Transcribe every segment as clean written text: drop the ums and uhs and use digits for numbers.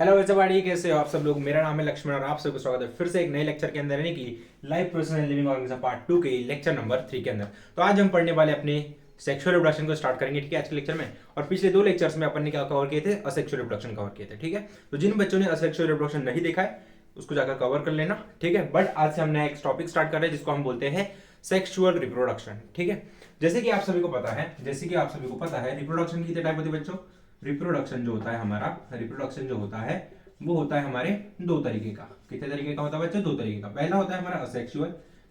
Hello everybody, कैसे हो आप सब लोग। मेरा नाम है लक्ष्मण और आप सबको स्वागत है फिर से एक नए लेक्चर के अंदर, यानी कि life professional living organism part 2 के लेक्चर नंबर 3 के अंदर। तो आज हम पढ़ने वाले अपने सेक्सुअल रिप्रोडक्शन को स्टार्ट करेंगे, ठीक है, आज के लेक्चर में। और पिछले दो लेक्चर्स में अपन ने क्या कवर किए थे, असेक्सुअल रिप्रोडक्शन कवर किए थे, ठीक है। तो जिन बच्चों ने असेक्सुअल रिप्रोडक्शन नहीं देखा है उसको जाकर कवर कर लेना, ठीक है। बट आज से हम नया एक टॉपिक स्टार्ट कर रहे हैं जिसको हम बोलते हैं सेक्सुअल रिप्रोडक्शन, ठीक है। जैसे कि आप सभी को पता है रिप्रोडक्शन की टाइप होती है बच्चों। रिप्रोडक्शन जो होता है हमारा, रिप्रोडक्शन जो होता है वो होता है हमारे दो तरीके का। कितने तरीके का होता है बच्चों? दो तरीके का। पहला होता है हमारा असेक्सुअल,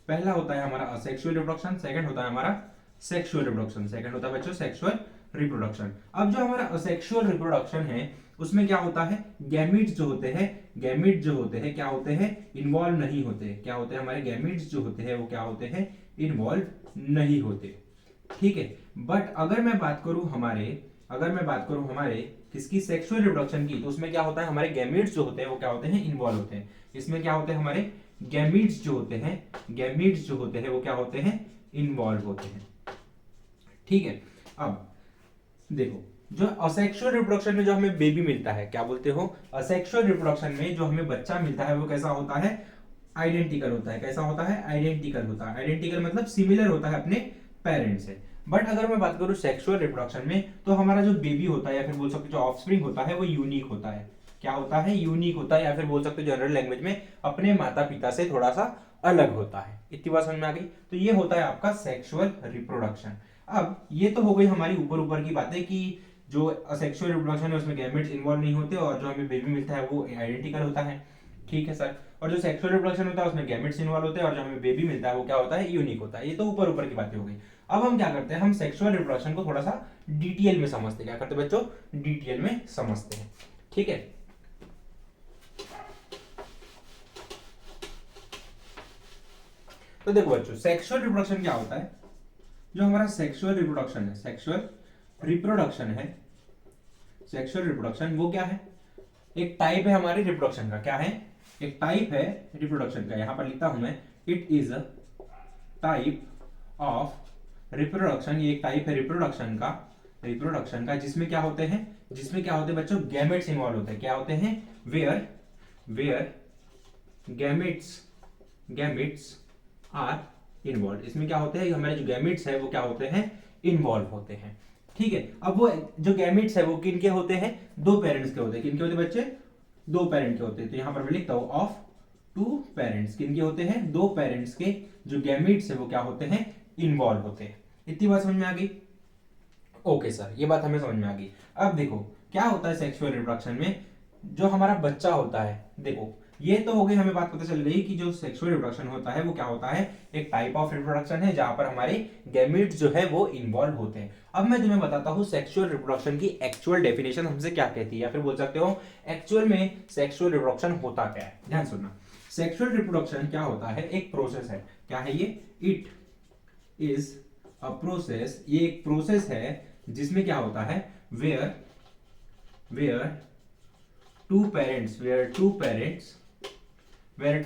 पहला होता है हमारा असेक्सुअल रिप्रोडक्शन, सेकंड होता है हमारा सेक्सुअल रिप्रोडक्शन, सेकंड होता है बच्चों सेक्सुअल रिप्रोडक्शन। अब जो हमारा असेक्सुअल रिप्रोडक्शन है उसमें क्या होता है, गैमीट्स जो होते हैं, गैमीट जो होते हैं क्या होते हैं, इन्वॉल्व नहीं होते। क्या होते हैं हमारे गैमीट्स जो होते हैं वो क्या होते हैं, इन्वॉल्व नहीं होते, ठीक है। बट अगर मैं बात करूं हमारे किसकी, सेक्सुअल रिप्रोडक्शन की, तो उसमें क्या होता है हमारे गैमीट्स जो होते हैं वो क्या होते हैं, इन्वॉल्व होते हैं। इसमें क्या होते हैं हमारे गैमीट्स जो होते हैं, गैमीट्स जो होते हैं वो क्या होते हैं, इन्वॉल्व होते हैं, ठीक है। अब देखो, जो असेक्सुअल रिप्रोडक्शन में जो हमें बेबी मिलता है, क्या बोलते हो, असेक्सुअल रिप्रोडक्शन में जो हमें बच्चा मिलता है वो कैसा होता है, आइडेंटिकल होता है। कैसा होता है, आइडेंटिकल होता है। आइडेंटिकल मतलब सिमिलर होता है अपने पेरेंट्स से। बट अगर मैं बात करूं सेक्सुअल रिप्रोडक्शन में, तो हमारा जो बेबी होता है या फिर बोल सकते हो जो ऑफस्प्रिंग होता है वो यूनिक होता है। क्या होता है, यूनिक होता है, या फिर बोल सकते हो जनरल लैंग्वेज में अपने माता पिता से थोड़ा सा अलग होता है। इतनी बात समझ में आ गई। तो ये होता है आपका सेक्सुअल रिप्रोडक्शन। अब ये तो हो गई हमारी ऊपर ऊपर की बातें कि जो असेक्सुअल रिप्रोडक्शन है उसमें गैमेट्स इन्वॉल्व नहीं होते और जो हमें बेबी मिलता है वो आइडेंटिकल होता है, ठीक है सर। और जो सेक्सुअल रिप्रोडक्शन होता है उसमें गैमेट्स इन्वॉल्व होते हैं और जो हमें बेबी मिलता है वो क्या होता है, यूनिक होता है। ये तो ऊपर ऊपर की बातें हो गई। अब हम क्या करते हैं, हम सेक्सुअल रिप्रोडक्शन को थोड़ा सा डिटेल में समझते हैं। क्या करते हैं बच्चों, डिटेल में समझते हैं, ठीक है। तो देखो बच्चों, सेक्सुअल रिप्रोडक्शन क्या होता है, जो हमारा सेक्सुअल रिप्रोडक्शन है, सेक्सुअल रिप्रोडक्शन है, सेक्सुअल रिप्रोडक्शन वो क्या है, एक टाइप है हमारे रिप्रोडक्शन का। क्या है, एक टाइप है रिप्रोडक्शन का। यहां पर लिखता हूं मैं, it is a type of reproduction. ये एक टाइप है रिप्रोडक्शन का, जिसमें क्या होते हैं, जिसमें क्या होते हैं बच्चों, गैमेट्स इन्वॉल्व होते हैं। क्या होते हैं, where where gametes gametes are involve. इसमें क्या होते हैं, हमारे जो गैमेट्स है वो क्या होते हैं, इन्वॉल्व होते हैं, ठीक है। अब वो जो गैमेट्स है वो किनके होते हैं, दो पेरेंट्स के होते हैं। किनके होते हैं बच्चे, दो पेरेंट के होते हैं। तो यहां पर मैं लिखता हूं ऑफ टू पेरेंट्स। किनके होते हैं, दो पेरेंट्स के जो गैमेट्स है वो क्या होते हैं, इन्वॉल्व होते हैं। इतनी बात समझ में आ गई। ओके सर, ये बात हमें समझ में आ गई। अब देखो क्या होता है सेक्सुअल रिप्रोडक्शन में, जो हमारा बच्चा होता है, देखो ये तो हो गई, हमें बात पता चल गई कि जो सेक्सुअल रिप्रोडक्शन होता है वो क्या होता है, एक टाइप ऑफ रिप्रोडक्शन है जहां पर हमारे गैमेट्स जो है वो इन्वॉल्व होते हैं। अब मैं तुम्हें बताता हूं सेक्सुअल रिप्रोडक्शन की एक्चुअल डेफिनेशन हमसे क्या कहती है, या फिर बोल सकते हो एक्चुअल में सेक्सुअल रिप्रोडक्शन होता क्या है। ध्यान सुनना, सेक्सुअल रिप्रोडक्शन क्या होता है, एक प्रोसेस है। क्या है ये, इट इज अ प्रोसेस, ये एक प्रोसेस है जिसमें क्या होता है, where where two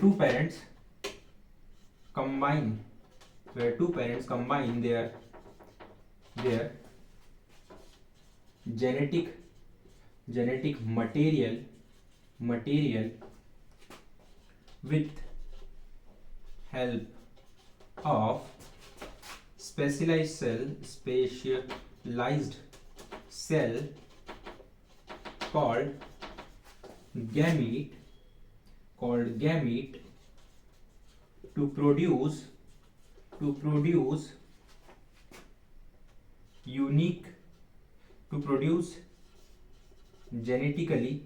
parents combine where two parents combine their genetic material with help of specialized cell called gamete to produce unique to produce genetically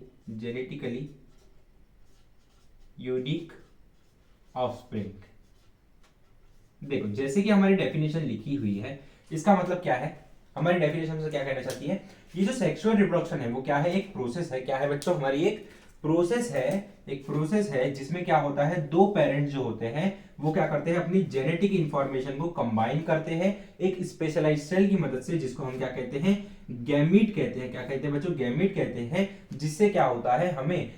unique offspring. देखो जैसे कि हमारी डेफिनेशन लिखी हुई है, इसका मतलब क्या है, हमारी डेफिनेशन से क्या कहना चाहती है, ये जो सेक्सुअल रिप्रोडक्शन है वो क्या है, एक प्रोसेस है। क्या है बच्चों, हमारी एक प्रोसेस है जिसमें क्या होता है, दो पेरेंट्स जो होते हैं वो क्या करते हैं, अपनी जेनेटिक इंफॉर्मेशन को कंबाइन करते हैं एक स्पेशलाइज्ड सेल की मदद से, जिसको हम क्या कहते हैं, गैमीट कहते हैं। क्या कहते हैं बच्चों, गैमीट कहते हैं। जिससे क्या होता है, हमें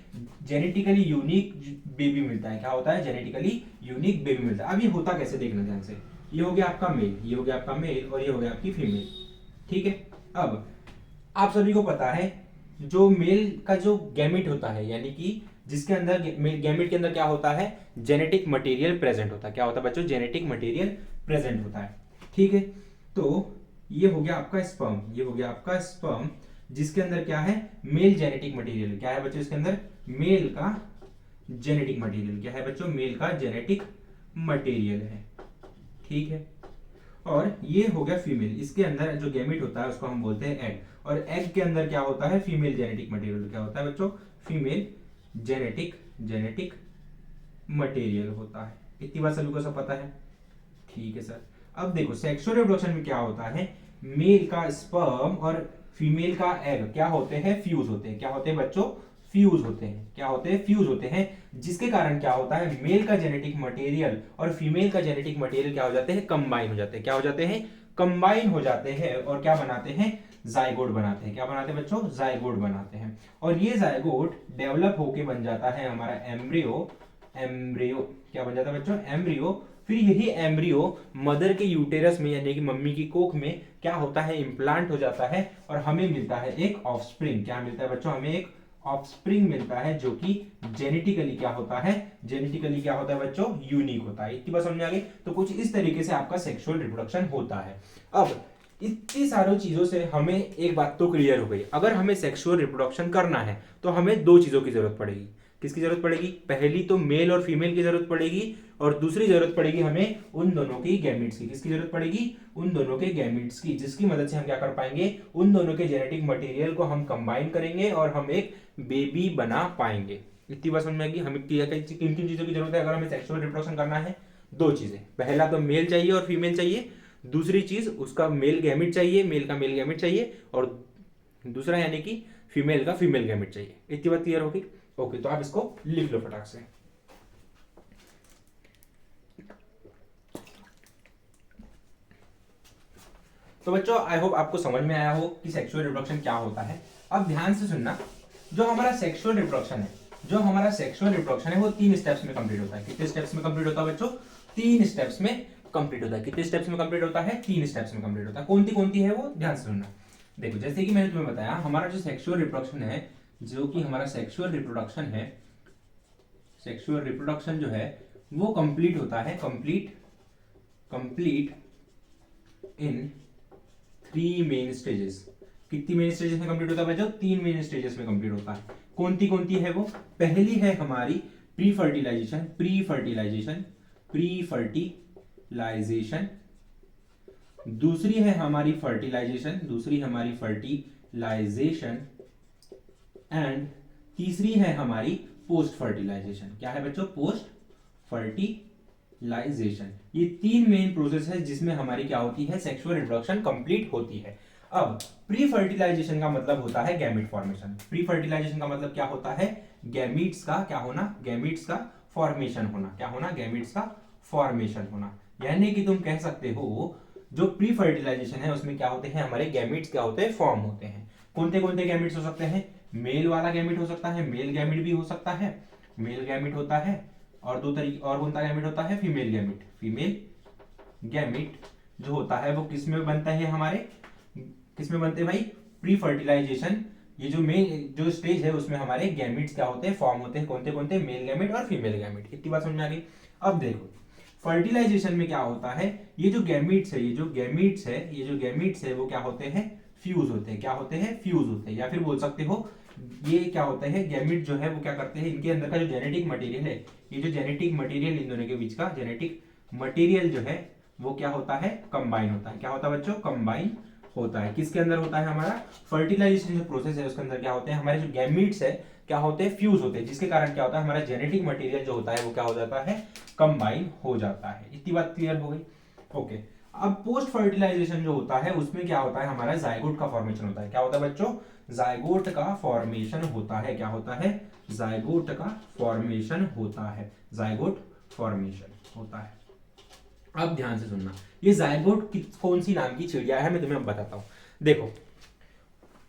जेनेटिकली यूनिक बेबी मिलता है। क्या होता है, जेनेटिकली यूनिक बेबी मिलता है। अब ये होता कैसे, देखना ध्यान से। ये हो गया आपका मेल, ये हो गया आपका मेल, और ये हो गया आपकी फीमेल, ठीक है। अब आप सभी को पता है जो मेल का जो गैमिट होता है, यानी कि जिसके अंदर गैमिट के अंदर क्या होता है, जेनेटिक मटेरियल प्रेजेंट होता है। क्या होता है बच्चों, जेनेटिक मटेरियल प्रेजेंट होता है। ठीक है, तो ये हो गया आपका स्पर्म, ये हो गया आपका स्पर्म, जिसके अंदर क्या है, मेल जेनेटिक मटेरियल। क्या है बच्चों इसके अंदर, मेल का जेनेटिक मटेरियल। क्या है बच्चों, मेल का जेनेटिक मटेरियल है। ठीक है, और ये हो गया फीमेल, इसके अंदर जो गैमेट होता है उसको हम बोलते हैं एग, और एग के अंदर क्या होता है, फीमेल जेनेटिक मटेरियल। क्या होता है बच्चों, फीमेल जेनेटिक जेनेटिक मटेरियल होता है। इतनी बात सभी को सब पता है। ठीक है सर, अब देखो सेक्सुअल रिप्रोडक्शन में क्या होता है, मेल का स्पर्म और फीमेल का एग क्या होते हैं, फ्यूज होते हैं। क्या होते हैं बच्चों, फ्यूज होते हैं। क्या होते हैं, फ्यूज होते हैं, जिसके कारण क्या होता है, मेल का जेनेटिक मटेरियल और फीमेल का जेनेटिक मटेरियल क्या हो जाते हैं, कंबाइन हो जाते हैं। क्या हो जाते हैं, कंबाइन हो जाते हैं, और क्या बनाते हैं, जाइगोट बनाते हैं। क्या बनाते हैं बच्चों, जाइगोट बनाते हैं। और ये जाइगोट डेवलप होके बन जाता है हमारा एम्ब्रियो। एम्ब्रियो क्या बन जाता है बच्चों, एम्ब्रियो। फिर यही एम्ब्रियो मदर के यूटेरस में, यानी कि मम्मी की कोख में क्या होता है, इम्प्लांट हो जाता है, और हमें मिलता है एक ऑफस्प्रिंग। क्या मिलता है बच्चों, हमें एक ऑफस्प्रिंग मिलता है, जो कि जेनेटिकली क्या होता है, जेनेटिकली क्या होता है बच्चों, यूनिक होता है। इतनी बात समझ में आ गई। तो कुछ इस तरीके से आपका सेक्सुअल रिप्रोडक्शन होता है। अब इतनी सारी चीजों से हमें एक बात तो क्लियर हो गई, अगर हमें सेक्सुअल रिप्रोडक्शन करना है तो हमें दो चीजों की जरूरत पड़ेगी। किसकी जरूरत पड़ेगी, पहली तो मेल और फीमेल की जरूरत पड़ेगी, और दूसरी जरूरत पड़ेगी हमें उन दोनों की गैमेट्स की। किसकी जरूरत पड़ेगी, उन दोनों के गैमेट्स की, जिसकी मदद से हम क्या कर पाएंगे, उन दोनों के जेनेटिक मटेरियल को हम कंबाइन करेंगे और हम एक बेबी बना पाएंगे। इतनी बात समझ में आएगी। हमें किन किन चीजों की जरूरत है अगर हमें सेक्सुअल रिप्रोडक्शन करना है, दो चीजें, पहला तो मेल चाहिए और फीमेल चाहिए, दूसरी चीज उसका मेल गैमेट चाहिए, मेल का मेल गैमेट चाहिए, और दूसरा यानी कि फीमेल का फीमेल गैमेट चाहिए। इतनी बात क्लियर होगी। ओके, तो आप इसको लिख लो फटाक से। तो बच्चों आई होप आपको समझ में आया हो कि सेक्सुअल रिप्रोडक्शन क्या होता है। अब ध्यान से सुनना, जो हमारा सेक्सुअल रिप्रोडक्शन है, जो हमारा सेक्सुअल रिप्रोडक्शन है वो 3 स्टेप्स में कंप्लीट होता है। कितने स्टेप्स में कंप्लीट होता है बच्चों, 3 स्टेप्स में कंप्लीट होता है। कितने स्टेप्स में कंप्लीट होता है, 3 स्टेप्स में कंप्लीट होता है। कौन सी है वो, ध्यान से सुनना। देखो जैसे कि मैंने तुम्हें बताया, हमारा जो सेक्सुअल रिप्रोडक्शन है, जो कि हमारा सेक्सुअल रिप्रोडक्शन है, सेक्सुअल रिप्रोडक्शन जो है वो कंप्लीट होता है, कंप्लीट इन 3 मेन स्टेजेस। कितनी मेन स्टेजेस में कंप्लीट होता है बच्चों, 3 मेन स्टेजेस में कंप्लीट होता है। कौन सी है वो, पहली है हमारी प्री फर्टिलाइजेशन, दूसरी है हमारी फर्टिलाइजेशन, एंड तीसरी है हमारी पोस्ट फर्टिलाइजेशन। क्या है बच्चों, पोस्ट फर्टिलाइजेशन। ये 3 मेन प्रोसेस है जिसमें हमारी क्या होती है, सेक्सुअल रिप्रोडक्शन कंप्लीट होती है। अब प्री फर्टिलाइजेशन का मतलब होता है गैमेट फॉर्मेशन। प्री फर्टिलाइजेशन का मतलब क्या होता है, गैमीट्स का क्या होना, गैमीट्स का फॉर्मेशन होना। क्या होना, गैमीट्स का फॉर्मेशन होना। यानी कि तुम कह सकते हो जो प्री फर्टिलाइजेशन है उसमें क्या होते हैं, हमारे गैमीट्स क्या होते हैं, फॉर्म होते हैं। कौन से गैमीट्स हो सकते हैं, मेल वाला गैमीट हो सकता है, मेल गैमीट भी हो सकता है, मेल गैमीट होता है, और दो तरीके, और कौन सा गैमीट होता है, फीमेल गैमीट। फीमेल गैमीट जो होता है वो किस में बनता है, हमारे किस में बनते हैं भाई, प्री फर्टिलाइजेशन। ये जो मेन जो स्टेज है उसमें हमारे गैमीट्स क्या होते हैं, फॉर्म होते हैं। कौन से, मेल गैमीट और फीमेल गैमीट। इतनी बात समझ में आ गई। अब देखो फर्टिलाइजेशन में क्या होता है, ये जो गैमीट्स है, वो क्या होते हैं, फ्यूज होते हैं। क्या होते हैं, फ्यूज होते हैं, या फिर बोल सकते हो ये क्या होता है, गैमीट जो है वो क्या करते हैं, इनके अंदर का जो जेनेटिक मटेरियल है, ये जो जेनेटिक मटेरियल इन दोनों के बीच का जेनेटिक मटेरियल जो है वो क्या होता है, कंबाइन होता है। क्या होता है बच्चों, कंबाइन होता है। किसके अंदर होता है, हमारा फर्टिलाइजेशन जो प्रोसेस है उसके अंदर क्या होते हैं, हमारे जो गैमीट्स है क्या होते हैं, फ्यूज होते हैं, जिसके कारण क्या होता है, हमारा जेनेटिक मटेरियल जो होता है वो क्या हो जाता है, कंबाइन हो जाता है। इतनी बात क्लियर हो गई। ओके, अब पोस्ट फर्टिलाइजेशन जो होता है उसमें क्या होता है, हमारा जाइगोट का फॉर्मेशन होता है। क्या होता है बच्चों, जाइगोट का फॉर्मेशन होता है। क्या होता है, जाइगोट का फॉर्मेशन होता है, जाइगोट फॉर्मेशन होता है। अब ध्यान से सुनना, ये जाइगोट कौन सी नाम की चिड़िया है मैं तुम्हें अब बताता हूं। देखो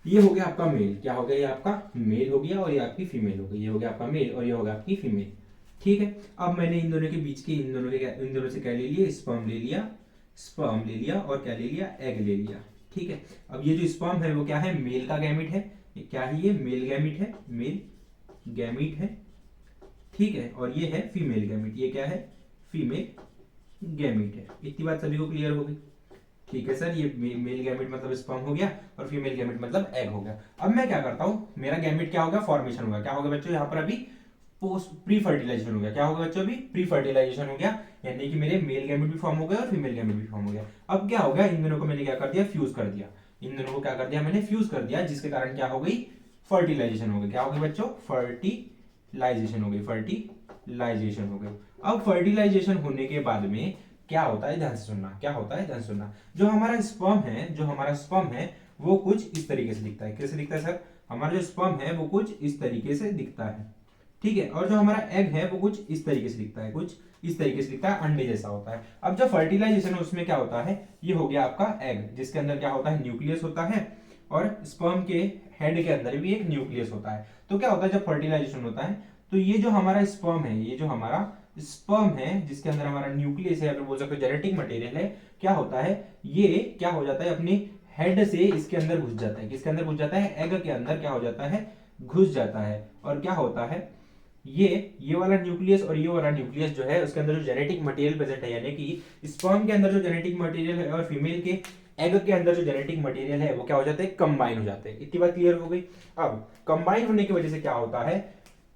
ये हो गया आपका मेल, क्या हो गया, ये आपका मेल हो गया और ये आपकी फीमेल हो गई। ये हो गया आपका मेल और ये हो गया आपकी फीमेल। ठीक है, अब मैंने इन दोनों के बीच के इन दोनों से क्या ले लिया, स्पर्म ले लिया और क्या ले लिया, एग ले लिया। ठीक है, अब ये जो स्पर्म है वो क्या है, मेल का गैमेट है, ये क्या है, ये मेल गैमिट है, मेल गैमिट है, ठीक है, और ये है फीमेल गैमिट, ये क्या है, फीमेल गैमिट है। इतनी बात सभी को क्लियर होगी? ठीक है सर, ये मेल गैमेट मतलब स्पर्म हो गया और फीमेल गैमेट मतलब एग हो गया। अब मैं क्या करता हूँ, मेरा गैमेट क्या होगा, फॉर्मेशन होगा, क्या होगा बच्चों यहाँ पर अभी पोस्ट प्री फर्टिलाइजेशन हो गया, क्या होगा बच्चों अभी प्री फर्टिलाइजेशन हो गया, यानी कि मेरे मेल गैमेट भी फॉर्म हो गया और फीमेल गैमेट भी फॉर्म हो गया। अब क्या हो गया, इन दोनों को मैंने क्या कर दिया, फ्यूज कर दिया, इन दोनों को क्या कर दिया मैंने, फ्यूज कर दिया, जिसके कारण क्या हो गई, फर्टिलाइजेशन हो गई। क्या हो गई बच्चों, फर्टिलाइजेशन हो गई, फर्टिलाइजेशन हो गई। अब फर्टिलाइजेशन होने के बाद में क्या होता है, ध्यान से सुनना, क्या होता है ध्यान से सुनना, जो हमारा स्पर्म है, जो हमारा स्पर्म है वो कुछ इस तरीके से दिखता है। कैसे दिखता है सर, हमारा जो स्पर्म है वो कुछ इस तरीके से दिखता है, ठीक है, और जो हमारा एग है वो कुछ इस तरीके से दिखता है, कुछ इस तरीके से दिखता है, अंडे जैसा होता है। अब जो फर्टिलाइजेशन है उसमें क्या होता है, ये हो गया आपका एग, जिसके अंदर क्या होता है, न्यूक्लियस होता है, और स्पर्म के हेड के अंदर भी एक न्यूक्लियस होता है। तो क्या होता है जब फर्टिलाइजेशन होता है, तो ये जो हमारा स्पर्म है, ये जो हमारा स्पर्म है जिसके अंदर हमारा न्यूक्लियस है, या फिर बोल सकते हो जेनेटिक मटेरियल है, क्या होता है, ये क्या हो जाता है, अपने हेड से इसके अंदर घुस जाता है, किसके अंदर घुस जाता है, एग के अंदर क्या हो जाता है, घुस जाता है। और क्या होता है, ये वाला न्यूक्लियस और ये वाला न्यूक्लियस जो है उसके अंदर जो जेनेटिक मटेरियल प्रेजेंट है, यानी कि स्पर्म के अंदर जो जेनेटिक मटेरियल है और फीमेल के एग के अंदर जो जेनेटिक मटेरियल है वो क्या हो जाते हैं, कंबाइन हो जाते हैं। इतनी बात क्लियर हो गई? अब कंबाइन होने की वजह से क्या होता है,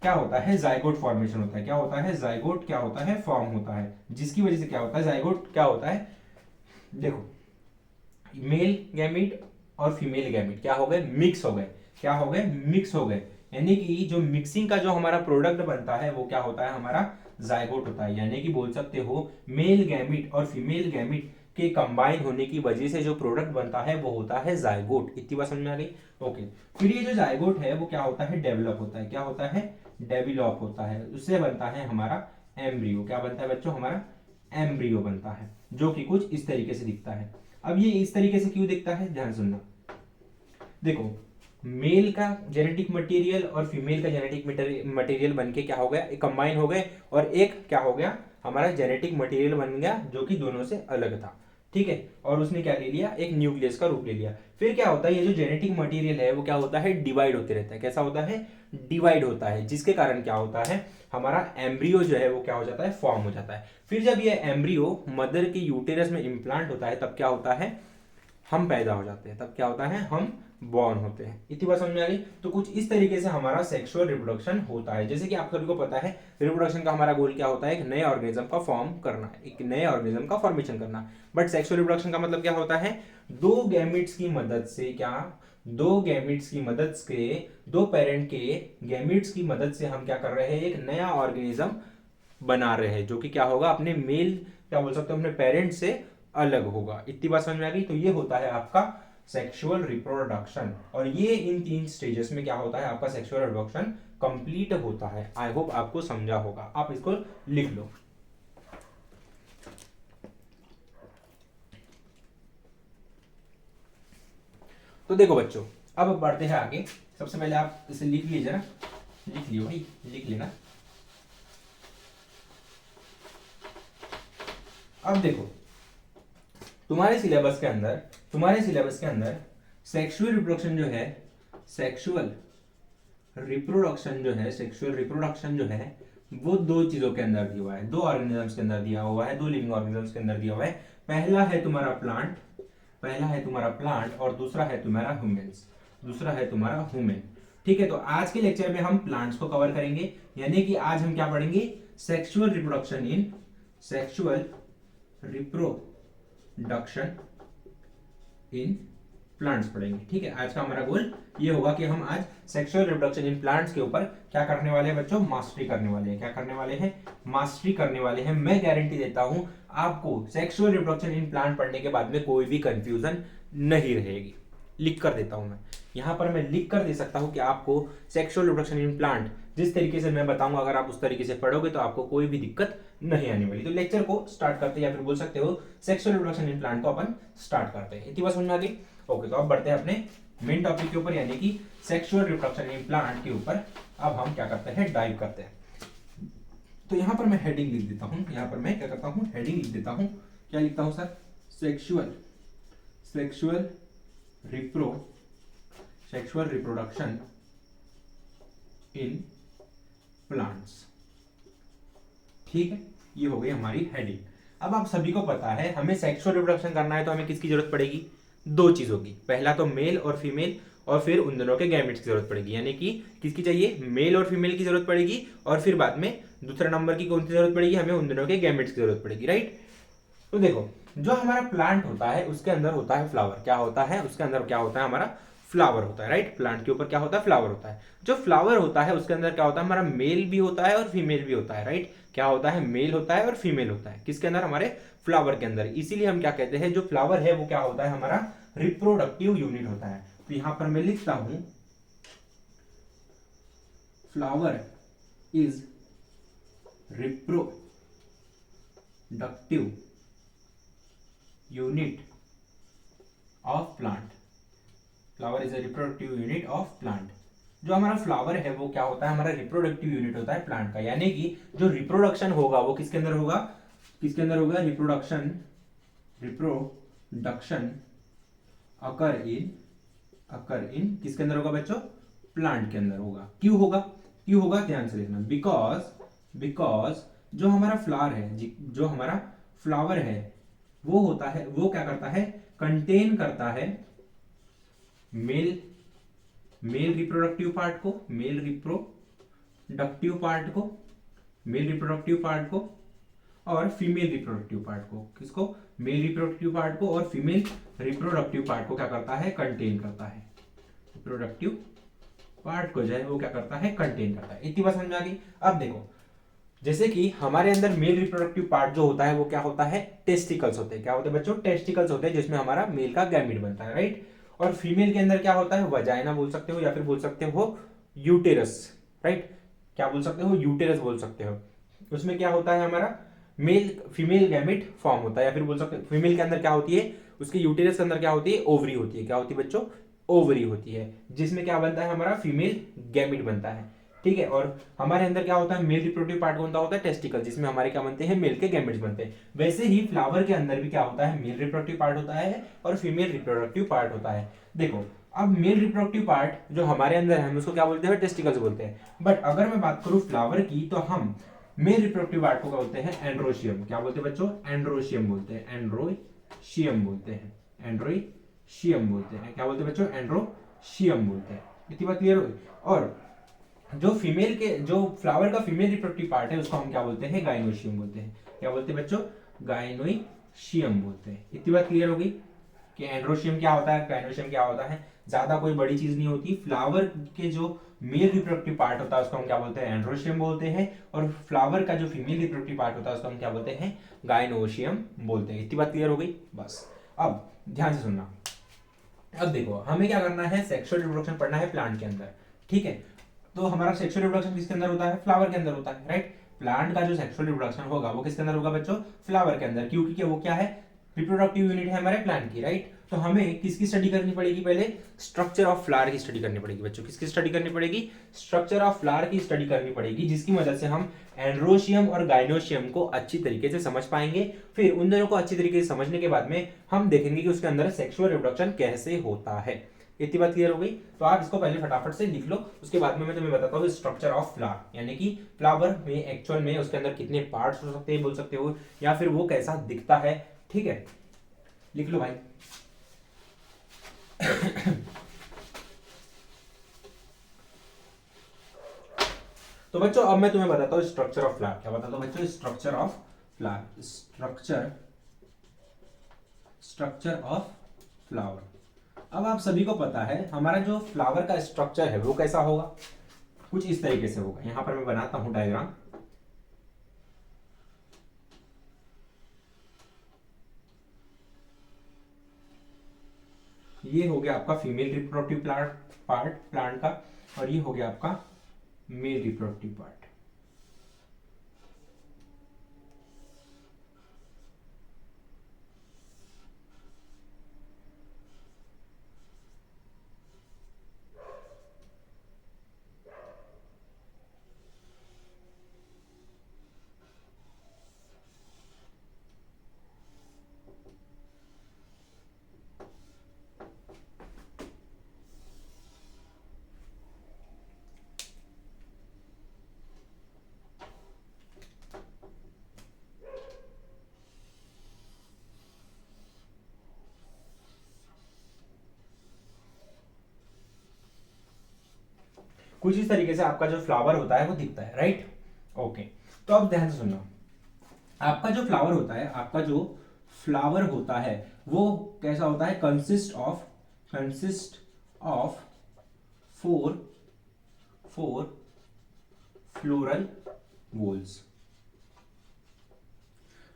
क्या होता है, जाइगोट फॉर्मेशन होता है। क्या होता है, जाइगोट क्या होता है, फॉर्म होता है, जिसकी वजह से क्या होता है, जाइगोट क्या होता है, देखो मेल गैमीट और फीमेल गैमीट क्या हो गए, मिक्स हो गए, क्या हो गए, मिक्स हो गए, यानी कि जो मिक्सिंग का जो हमारा प्रोडक्ट बनता है वो क्या होता है, हमारा जाइगोट होता है। यानी कि बोल सकते हो मेल गैमीट और फीमेल गैमीट के कंबाइन होने की वजह से जो प्रोडक्ट बनता है वो होता है जाइगोट। इतनी बात समझ में आ गई? ओके, फिर ये जो जाइगोट है वो क्या होता है, डेवलप होता है, क्या होता है, डेवलप होता है, उससे बनता है हमारा एम्ब्रियो। क्या बनता है बच्चों, हमारा एम्ब्रियो बनता है, जो कि कुछ इस तरीके से दिखता है। अब ये इस तरीके से क्यों दिखता है, ध्यान सुनना, देखो मेल का जेनेटिक मटेरियल और फीमेल का जेनेटिक मटेरियल बनके क्या हो गया, एक कंबाइन हो गए, और एक क्या हो गया, हमारा जेनेटिक मटेरियल बन गया जो कि दोनों से अलग था, ठीक है, और उसने क्या ले लिया, एक न्यूक्लियस का रूप ले लिया। फिर क्या होता है, ये जो जेनेटिक मटेरियल है वो क्या होता है, डिवाइड होते रहता है। कैसा होता है, डिवाइड होता है, जिसके कारण क्या होता है, हमारा एम्ब्रियो जो है वो क्या हो जाता है, फॉर्म हो जाता है। फिर जब ये एम्ब्रियो मदर के यूटेरस में इम्प्लांट होता है तब क्या होता है, हम पैदा हो जाते हैं, तब क्या होता है, हम बॉर्न होते हैं। इतनी बात समझ में आ गई? तो कुछ इस तरीके से हमारा सेक्सुअल रिप्रोडक्शन होता है। जैसे कि आप सभी को पता है रिप्रोडक्शन का हमारा गोल क्या होता है, एक नए ऑर्गेनिज्म का फॉर्म करना, एक नए ऑर्गेनिज्म का फॉर्मेशन करना। बट सेक्सुअल रिप्रोडक्शन का मतलब क्या होता है, दो गैमिट्स की मदद से, क्या, दो गैमिट्स की मदद से, दो पेरेंट के गैमिट्स की मदद से हम क्या कर रहे हैं, एक नया ऑर्गेनिज्म बना रहे हैं, जो कि क्या होगा, अपने मेल क्या बोल सकते हो, अपने पेरेंट से अलग होगा। इतनी बात समझ में आ गई? तो ये होता है आपका सेक्सुअल रिप्रोडक्शन, और ये इन 3 स्टेजेस में क्या होता है, आपका सेक्सुअल रिप्रोडक्शन कंप्लीट होता है। आई होप आपको समझा होगा, आप इसको लिख लो। तो देखो बच्चों, अब बढ़ते हैं आगे। सबसे पहले आप इसे लिख लीजिए ना, लिख लियो भाई, लिख लेना। अब देखो तुम्हारे सिलेबस के अंदर, तुम्हारे सिलेबस के अंदर सेक्सुअल रिप्रोडक्शन जो है, सेक्सुअल रिप्रोडक्शन जो है, सेक्सुअल रिप्रोडक्शन जो है वो दो चीजों के अंदर दिया हुआ है, दो ऑर्गेनिजम्स के अंदर दिया हुआ है, दो लिविंग ऑर्गेनिजम्स के अंदर दिया हुआ है। पहला है तुम्हारा प्लांट, पहला है तुम्हारा प्लांट, और दूसरा है तुम्हारा ह्यूमन्स, दूसरा है तुम्हारा ह्यूमन। ठीक है, तो आज के लेक्चर में हम प्लांट्स को कवर करेंगे, यानी कि आज हम क्या पढ़ेंगे, sexual reproduction in, sexual reproduction in plants पढ़ेंगे। ठीक है, आज का हमारा गोल ये होगा कि हम आज सेक्सुअल रिप्रोडक्शन इन प्लांट्स के ऊपर क्या करने वाले हैं बच्चों, मास्टरी करने वाले हैं। क्या करने वाले हैं, मास्टरी करने वाले हैं। मैं गारंटी देता हूं आपको सेक्सुअल रिप्रोडक्शन इन प्लांट पढ़ने के बाद में कोई भी कंफ्यूजन नहीं रहेगी। लिख कर देता हूं मैं, यहां पर मैं लिख कर दे सकता हूं कि आपको सेक्सुअल रिप्रोडक्शन इन प्लांट जिस तरीके से मैं बताऊंगा, अगर आप उस तरीके से पढ़ोगे तो आपको कोई भी दिक्कत नहीं आने वाली। तो लेक्चर को स्टार्ट करते हैं, या फिर बोल सकते हो सेक्सुअल रिप्रोडक्शन इन प्लांट को अपन स्टार्ट करते हैं। इतनी बात समझ में आ गई? ओके, तो अब बढ़ते हैं अपने मेन टॉपिक के ऊपर, यानी कि सेक्सुअल रिप्रोडक्शन इन प्लांट के ऊपर। अब हम क्या करते हैं, डाइव करते हैं। तो यहां पर मैं हेडिंग लिख देता हूं, यहां पर मैं क्या करता हूं, हेडिंग लिख देता हूं। क्या लिखता हूं sir, sexual, sexual sexual reproduction in plants. ठीक है, ये हो गई हमारी हेडिंग। अब आप सभी को पता है हमें सेक्सुअल रिप्रोडक्शन करना है तो हमें किसकी जरूरत पड़ेगी? दो चीजों की, पहला तो मेल और फीमेल, और फिर उन दोनों के गैमेट्स की जरूरत पड़ेगी। यानी कि किसकी चाहिए? मेल और फीमेल की जरूरत पड़ेगी, और फिर बाद में दूसरे नंबर की कौन सी जरूरत पड़ेगी? हमें उन दोनों के गैमेट्स की जरूरत पड़ेगी, राइट। तो देखो, जो हमारा प्लांट होता है उसके अंदर होता है फ्लावर। क्या होता है उसके अंदर? क्या होता है हमारा? फ्लावर होता है, राइट। प्लांट के ऊपर क्या होता है? फ्लावर होता है। जो फ्लावर होता है उसके अंदर क्या होता है? हमारा मेल भी होता है और फीमेल भी होता है, राइट। क्या होता है? मेल होता है और फीमेल होता है। किसके अंदर? हमारे फ्लावर के अंदर। इसीलिए हम क्या कहते हैं, जो फ्लावर है वो क्या होता है? हमारा रिप्रोडक्टिव यूनिट होता है। तो यहां पर मैं लिखता हूं, flower is reproductive unit of plant. Flower is a reproductive unit of plant. जो हमारा फ्लावर है वो क्या होता है? हमारा रिप्रोडक्टिव यूनिट होता है प्लांट का। यानी कि जो रिप्रोडक्शन होगा वो किसके अंदर होगा? किसके अंदर होगा? रिप्रोडक्शन अकर इन किसके अंदर होगा बच्चों? प्लांट के अंदर होगा। क्यों होगा? क्यों होगा? ध्यान से देखना। बिकॉज जो हमारा फ्लावर है, जो हमारा फ्लावर है वो होता है, वो क्या करता है? कंटेन करता है मेल मेल रिप्रोडक्टिव पार्ट को, मेल रिप्रोडक्टिव पार्ट को और फीमेल रिप्रोडक्टिव पार्ट को। किसको? मेल रिप्रोडक्टिव पार्ट को और फीमेल रिप्रोडक्टिव पार्ट को क्या करता है? कंटेन करता है। रिप्रोडक्टिव पार्ट को जो है वो क्या करता है? कंटेन करता है। इतनी बात समझ में आ गई। अब देखो, जैसे कि हमारे अंदर मेल रिप्रोडक्टिव पार्ट जो होता है वो क्या होता है? टेस्टिकल्स होते हैं। क्या होते हैं बच्चों? टेस्टिकल्स होते हैं, जिसमें हमारा मेल का गैमीट बनता है, राइट। और फीमेल के अंदर क्या होता है? वजाइना बोल सकते हो या फिर बोल सकते हो यूटेरस, राइट। क्या बोल सकते हो? यूटेरस बोल सकते हो। उसमें क्या होता है? हमारा मेल फीमेल गैमेट फॉर्म होता है, या फिर बोल सकते हो फीमेल के अंदर क्या होती है? उसके यूटेरस के अंदर क्या होती है? ओवरी होती है। क्या होती है बच्चों? ओवरी होती है, जिसमें क्या बनता है? हमारा फीमेल गैमेट बनता है, ठीक है। और हमारे अंदर क्या होता है? मेल रिप्रोडक्टिव पार्ट कौन सा होता है? टेस्टिकल, जिसमें हमारे क्या बनते हैं? मेल के गैमेट्स बनते हैं। वैसे ही फ्लावर के अंदर भी क्या होता है? मेल रिप्रोडक्टिव पार्ट होता है और फीमेल रिप्रोडक्टिव पार्ट होता है। देखो, अब मेल रिप्रोडक्टिव पार्ट जो हमारे अंदर है हम उसको क्या बोलते हैं? टेस्टिकल्स बोलते हैं। बट अगर मैं बात करूं फ्लावर की, तो हम मेल रिप्रोडक्टिव पार्ट को क्या बोलते हैं? एंड्रोशियम। क्या बोलते हैं बच्चों? एंड्रोशियम बोलते हैं। एंड्रोशियम बोलते हैं। एंड्रोशियम बोलते हैं। क्या बोलते हैं बच्चों? एंड्रोशियम बोलते हैं। इतनी बात क्लियर होगी। और जो फीमेल के, जो फ्लावर का फीमेल रिप्रोडक्टिव पार्ट है उसको हम क्या बोलते हैं? गाइनोशियम बोलते हैं। क्या बोलते हैं बच्चों? गाइनोशियम बोलते हैं। इतनी बात क्लियर होगी कि एंड्रोशियम क्या होता है, गाइनोशियम क्या होता है। ज्यादा कोई बड़ी चीज नहीं होती। फ्लावर के जो मेल रिप्रोडक्टिव पार्ट होता है उसको हम क्या बोलते हैं? एंड्रोशियम बोलते हैं। और फ्लावर का जो फीमेल रिप्रोडक्टिव पार्ट होता है उसको हम क्या बोलते हैं? गाइनोशियम बोलते हैं। इतनी बात क्लियर हो गई? बस अब ध्यान से सुनना। अब देखो, हमें क्या करना है? सेक्सुअल रिप्रोडक्शन पढ़ना है प्लांट के अंदर, ठीक है। तो हमारा सेक्सुअल रिप्रोडक्शन किसके अंदर होता है? फ्लावर के अंदर होता है, राइट। प्लांट का जो सेक्सुअल रिप्रोडक्शन होगा वो किसके अंदर होगा बच्चों? फ्लावर के अंदर, क्योंकि वो क्या है? रिप्रोडक्टिव यूनिट है हमारे प्लांट की, राइट। तो हमें किसकी स्टडी करनी पड़ेगी? पहले स्ट्रक्चर ऑफ फ्लावर की स्टडी करनी पड़ेगी बच्चों। किसकी स्टडी करनी पड़ेगी? स्ट्रक्चर ऑफ फ्लावर की स्टडी करनी पड़ेगी, जिसकी मदद से हम एंड्रोशियम और गाइनोशियम को अच्छी तरीके से समझ पाएंगे। फिर उन दोनों को अच्छी तरीके से समझने के बाद में हम देखेंगे कि उसके अंदर सेक्सुअल रिप्रोडक्शन कैसे होता है। इतनी बात क्लियर हो गई? तो आप इसको पहले फटाफट से लिख लो, उसके बाद में मैं तुम्हें बताता हूँ स्ट्रक्चर ऑफ फ्लावर, यानी कि फ्लावर में एक्चुअल में उसके अंदर कितने पार्ट्स हो सकते हैं बोल सकते हो, या फिर वो कैसा दिखता है, ठीक है। लिख लो भाई। तो बच्चों अब मैं तुम्हें बताता हूँ स्ट्रक्चर ऑफ फ्लावर। क्या बताता हूँ बच्चों? Structure of flower. Structure of flower. अब आप सभी को पता है हमारा जो फ्लावर का स्ट्रक्चर है वो कैसा होगा? कुछ इस तरीके से होगा। यहां पर मैं बनाता हूं डायग्राम। ये हो गया आपका फीमेल रिप्रोडक्टिव पार्ट प्लांट का, और ये हो गया आपका मेल रिप्रोडक्टिव पार्ट। कुछ इस तरीके से आपका जो फ्लावर होता है वो दिखता है, राइट। ओके, तो अब ध्यान से सुनना, आपका जो फ्लावर होता है, आपका जो फ्लावर होता है वो कैसा होता है, कंसिस्ट ऑफ फोर फ्लोरल वोल्स।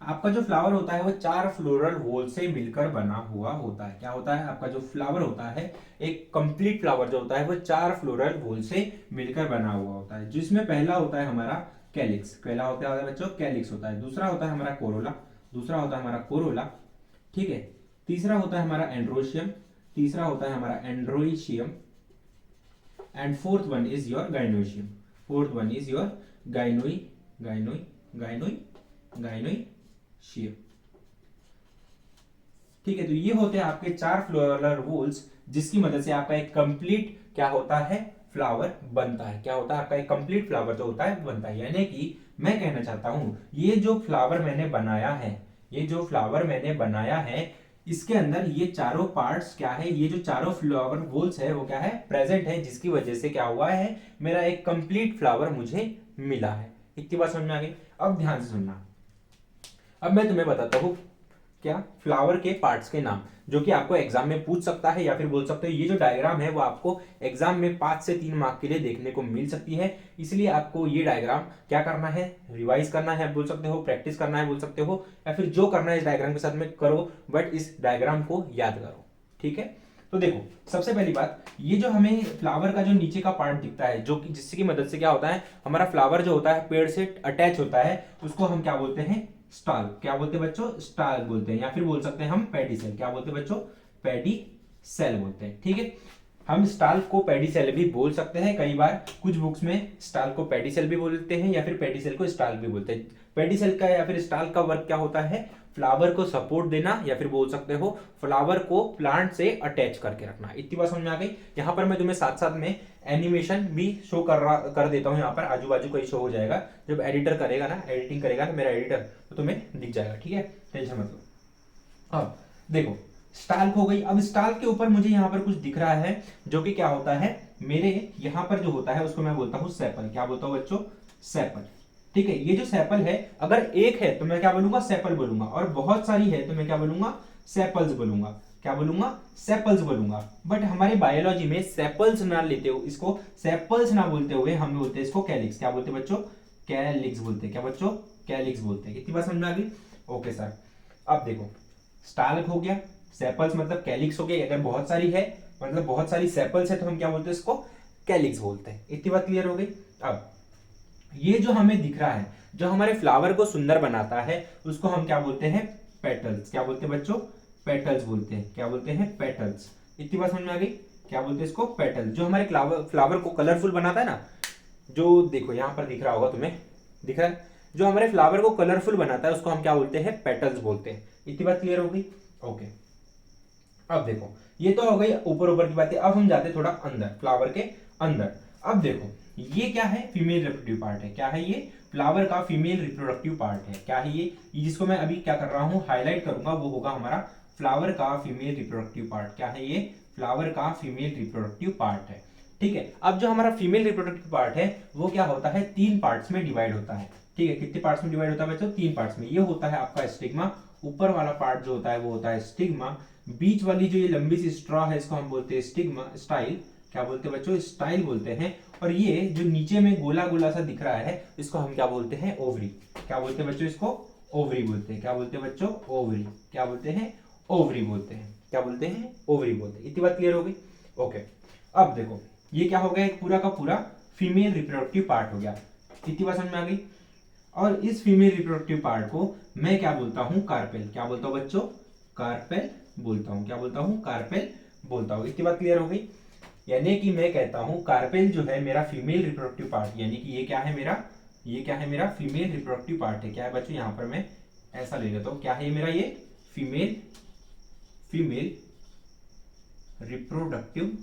आपका जो फ्लावर होता है वो 4 फ्लोरल होल से मिलकर बना हुआ होता है। क्या होता है, आपका जो फ्लावर होता है, एक कंप्लीट फ्लावर जो होता है वो 4 फ्लोरल होल से मिलकर बना हुआ होता है, जिसमें पहला होता है हमारा कैलिक्स, पहला होता है बच्चों कैलिक्स होता है, दूसरा होता है हमारा कोरोला, दूसरा होता है हमारा कोरोला, ठीक है, तीसरा होता है हमारा एंड्रोशियम, तीसरा होता है हमारा androecium, and fourth one is your gynoecium, fourth one is your gyno gyno gyno gynoecium. ठीक है, तो ये होते हैं आपके 4 फ्लोरल वोल्स, जिसकी मदद से आपका एक कंप्लीट क्या होता है, फ्लावर बनता है। क्या होता है, आपका एक कंप्लीट फ्लावर जो होता है बनता है। यानी कि मैं कहना चाहता हूं, ये जो फ्लावर मैंने बनाया है, ये जो फ्लावर मैंने बनाया है, इसके अंदर ये चारों पार्ट्स क्या है, ये जो चारों फ्लावर वोल्स है वो क्या है, प्रेजेंट है, जिसकी वजह से क्या हुआ है, मेरा एक कंप्लीट फ्लावर मुझे मिला है। इतनी बात समझ में आ गई। अब ध्यान से सुनना, अब मैं तुम्हें बताता हूँ क्या, फ्लावर के पार्ट्स के नाम, जो कि आपको एग्जाम में पूछ सकता है, या फिर बोल सकते हो ये जो डायग्राम है वो आपको एग्जाम में 5 से 3 मार्क के लिए देखने को मिल सकती है। इसलिए आपको ये डायग्राम क्या करना है, रिवाइज करना है बोल सकते हो, प्रैक्टिस करना है बोल सकते हो, या फिर जो करना है इस डायग्राम के साथ में करो, बट इस डायग्राम को याद करो। ठीक है, तो देखो सबसे पहली बात, ये जो हमें फ्लावर का जो नीचे का पार्ट दिखता है, जो कि जिसकी मदद से क्या होता है, हमारा फ्लावर जो होता है पेड़ से अटैच होता है, उसको हम क्या बोलते हैं, स्टाल। क्या बोलते हैं बच्चों, स्टाल बोलते हैं, या फिर बोल सकते हैं हम पेडिसेल। क्या बोलते हैं बच्चों, पेडिसेल बोलते हैं। ठीक है, हम स्टाल को पेडिसेल भी बोल सकते हैं, कई बार कुछ बुक्स में स्टाल को पेडिसेल भी बोलते हैं, या फिर पेडिसेल को स्टाल भी बोलते हैं। पेडिसेल का या फिर स्टाल का वर्क क्या होता है, फ्लावर को सपोर्ट देना, या फिर बोल सकते हो फ्लावर को प्लांट से अटैच करके रखना। इतनी बात समझ में आ गई। यहाँ पर मैं तुम्हें साथ साथ में एनिमेशन भी शो कर देता हूँ, यहाँ पर आजू बाजू का ही शो हो जाएगा, जब एडिटर करेगा ना, एडिटिंग करेगा ना मेरा एडिटर, तो तुम्हें दिख जाएगा। ठीक है, टेंशन मत लो। अब देखो स्टाल हो गई, अब स्टाल के ऊपर मुझे यहाँ पर कुछ दिख रहा है, जो कि क्या होता है, मेरे यहाँ पर जो होता है उसको मैं बोलता हूँ सेपल। क्या बोलता हूँ बच्चों, सेपल। ठीक है, ये जो सेपल है, अगर एक है तो मैं क्या बोलूंगा, सेपल बोलूंगा, और बहुत सारी है तो मैं क्या बोलूंगा, सेपल्स बोलूंगा। क्या बोलूंगा, सेपल्स बोलूंगा। बट हमारे बायोलॉजी में सेपल्स ना लेते हो, इसको सेपल्स ना बोलते हुए हम बोलते हैं इसको कैलिक्स। क्या बोलते हैं बच्चों, कैलिक्स बोलते हैं। क्या बच्चों, कैलिक्स बोलते हैं। इतनी बात समझ में आ गई। ओके सर, अब देखो स्टाल हो गया, सेपल्स मतलब कैलिक्स हो गया। अगर बहुत सारी है मतलब बहुत सारी सेपल्स है तो हम क्या बोलते हैं, इसको कैलिक्स बोलते हैं। इतनी बात क्लियर हो गई। अब ये जो हमें दिख रहा है, जो हमारे फ्लावर को सुंदर बनाता है, उसको हम क्या बोलते हैं, पेटल्स। क्या बोलते हैं बच्चों, पेटल्स बोलते हैं। क्या बोलते हैं, पेटल्स। इतनी बात समझ में आ गई। क्या बोलते हैं इसको, पेटल्स। जो हमारे फ्लावर को कलरफुल बनाता है ना, जो देखो यहां पर दिख रहा होगा तुम्हें, दिख रहा है, जो हमारे फ्लावर को कलरफुल बनाता है उसको हम क्या बोलते हैं, पेटल्स बोलते हैं। इतनी बात क्लियर हो गई। ओके, अब देखो ये तो हो गई ऊपर ऊपर की बातें। अब हम जाते हैं थोड़ा अंदर, फ्लावर के अंदर। अब देखो ये क्या है, फीमेल रिप्रोडक्टिव पार्ट है। क्या है ये, फ्लावर का फीमेल रिप्रोडक्टिव पार्ट है। क्या है ये जिसको मैं अभी क्या कर रहा हूं, हाईलाइट करूंगा, वो होगा हमारा फ्लावर का फीमेल रिप्रोडक्टिव पार्ट। क्या है ये, फ्लावर का फीमेल रिप्रोडक्टिव पार्ट है। ठीक है, अब जो हमारा फीमेल रिप्रोडक्टिव पार्ट है वो क्या होता है, 3 पार्ट्स में डिवाइड होता है। ठीक है, कितने पार्ट्स में डिवाइड होता है बच्चों, 3 पार्ट्स में। ये होता है आपका स्टिग्मा, ऊपर वाला पार्ट जो होता है वो होता है स्टिग्मा, बीच वाली जो ये लंबी सी स्ट्रॉ है इसको हम बोलते हैं स्टिग्मा, स्टाइल। क्या बोलते हैं बच्चों, स्टाइल बोलते हैं। और ये जो नीचे में गोला गोला सा दिख रहा है इसको हम क्या बोलते हैं, ओवरी। क्या बोलते हैं बच्चों, इसको ओवरी बोलते हैं। क्या बोलते हैं बच्चों, ओवरी। क्या बोलते हैं, ओवरी बोलते हैं। क्या बोलते हैं, ओवरी बोलते हैं। इतनी बात क्लियर हो गई। ओके, अब देखो ये क्या हो गया, एक पूरा का पूरा फीमेल रिप्रोडक्टिव पार्ट हो गया। इतनी बात समझ में आ गई। और इस फीमेल रिप्रोडक्टिव पार्ट को मैं क्या बोलता हूं, कार्पेल। क्या बोलता हूं बच्चों, कार्पेल बोलता हूं। क्या बोलता हूं, कार्पेल बोलता हूं। इतनी बात क्लियर हो गई। यानी कि मैं कहता हूं कार्पेल जो है मेरा फीमेल रिप्रोडक्टिव पार्ट, यानी कि ये क्या है मेरा, ये क्या है मेरा फीमेल रिप्रोडक्टिव पार्ट है। क्या है बच्चों, यहां पर मैं ऐसा ले लेता हूं, क्या है ये मेरा, ये फीमेल रिप्रोडक्टिव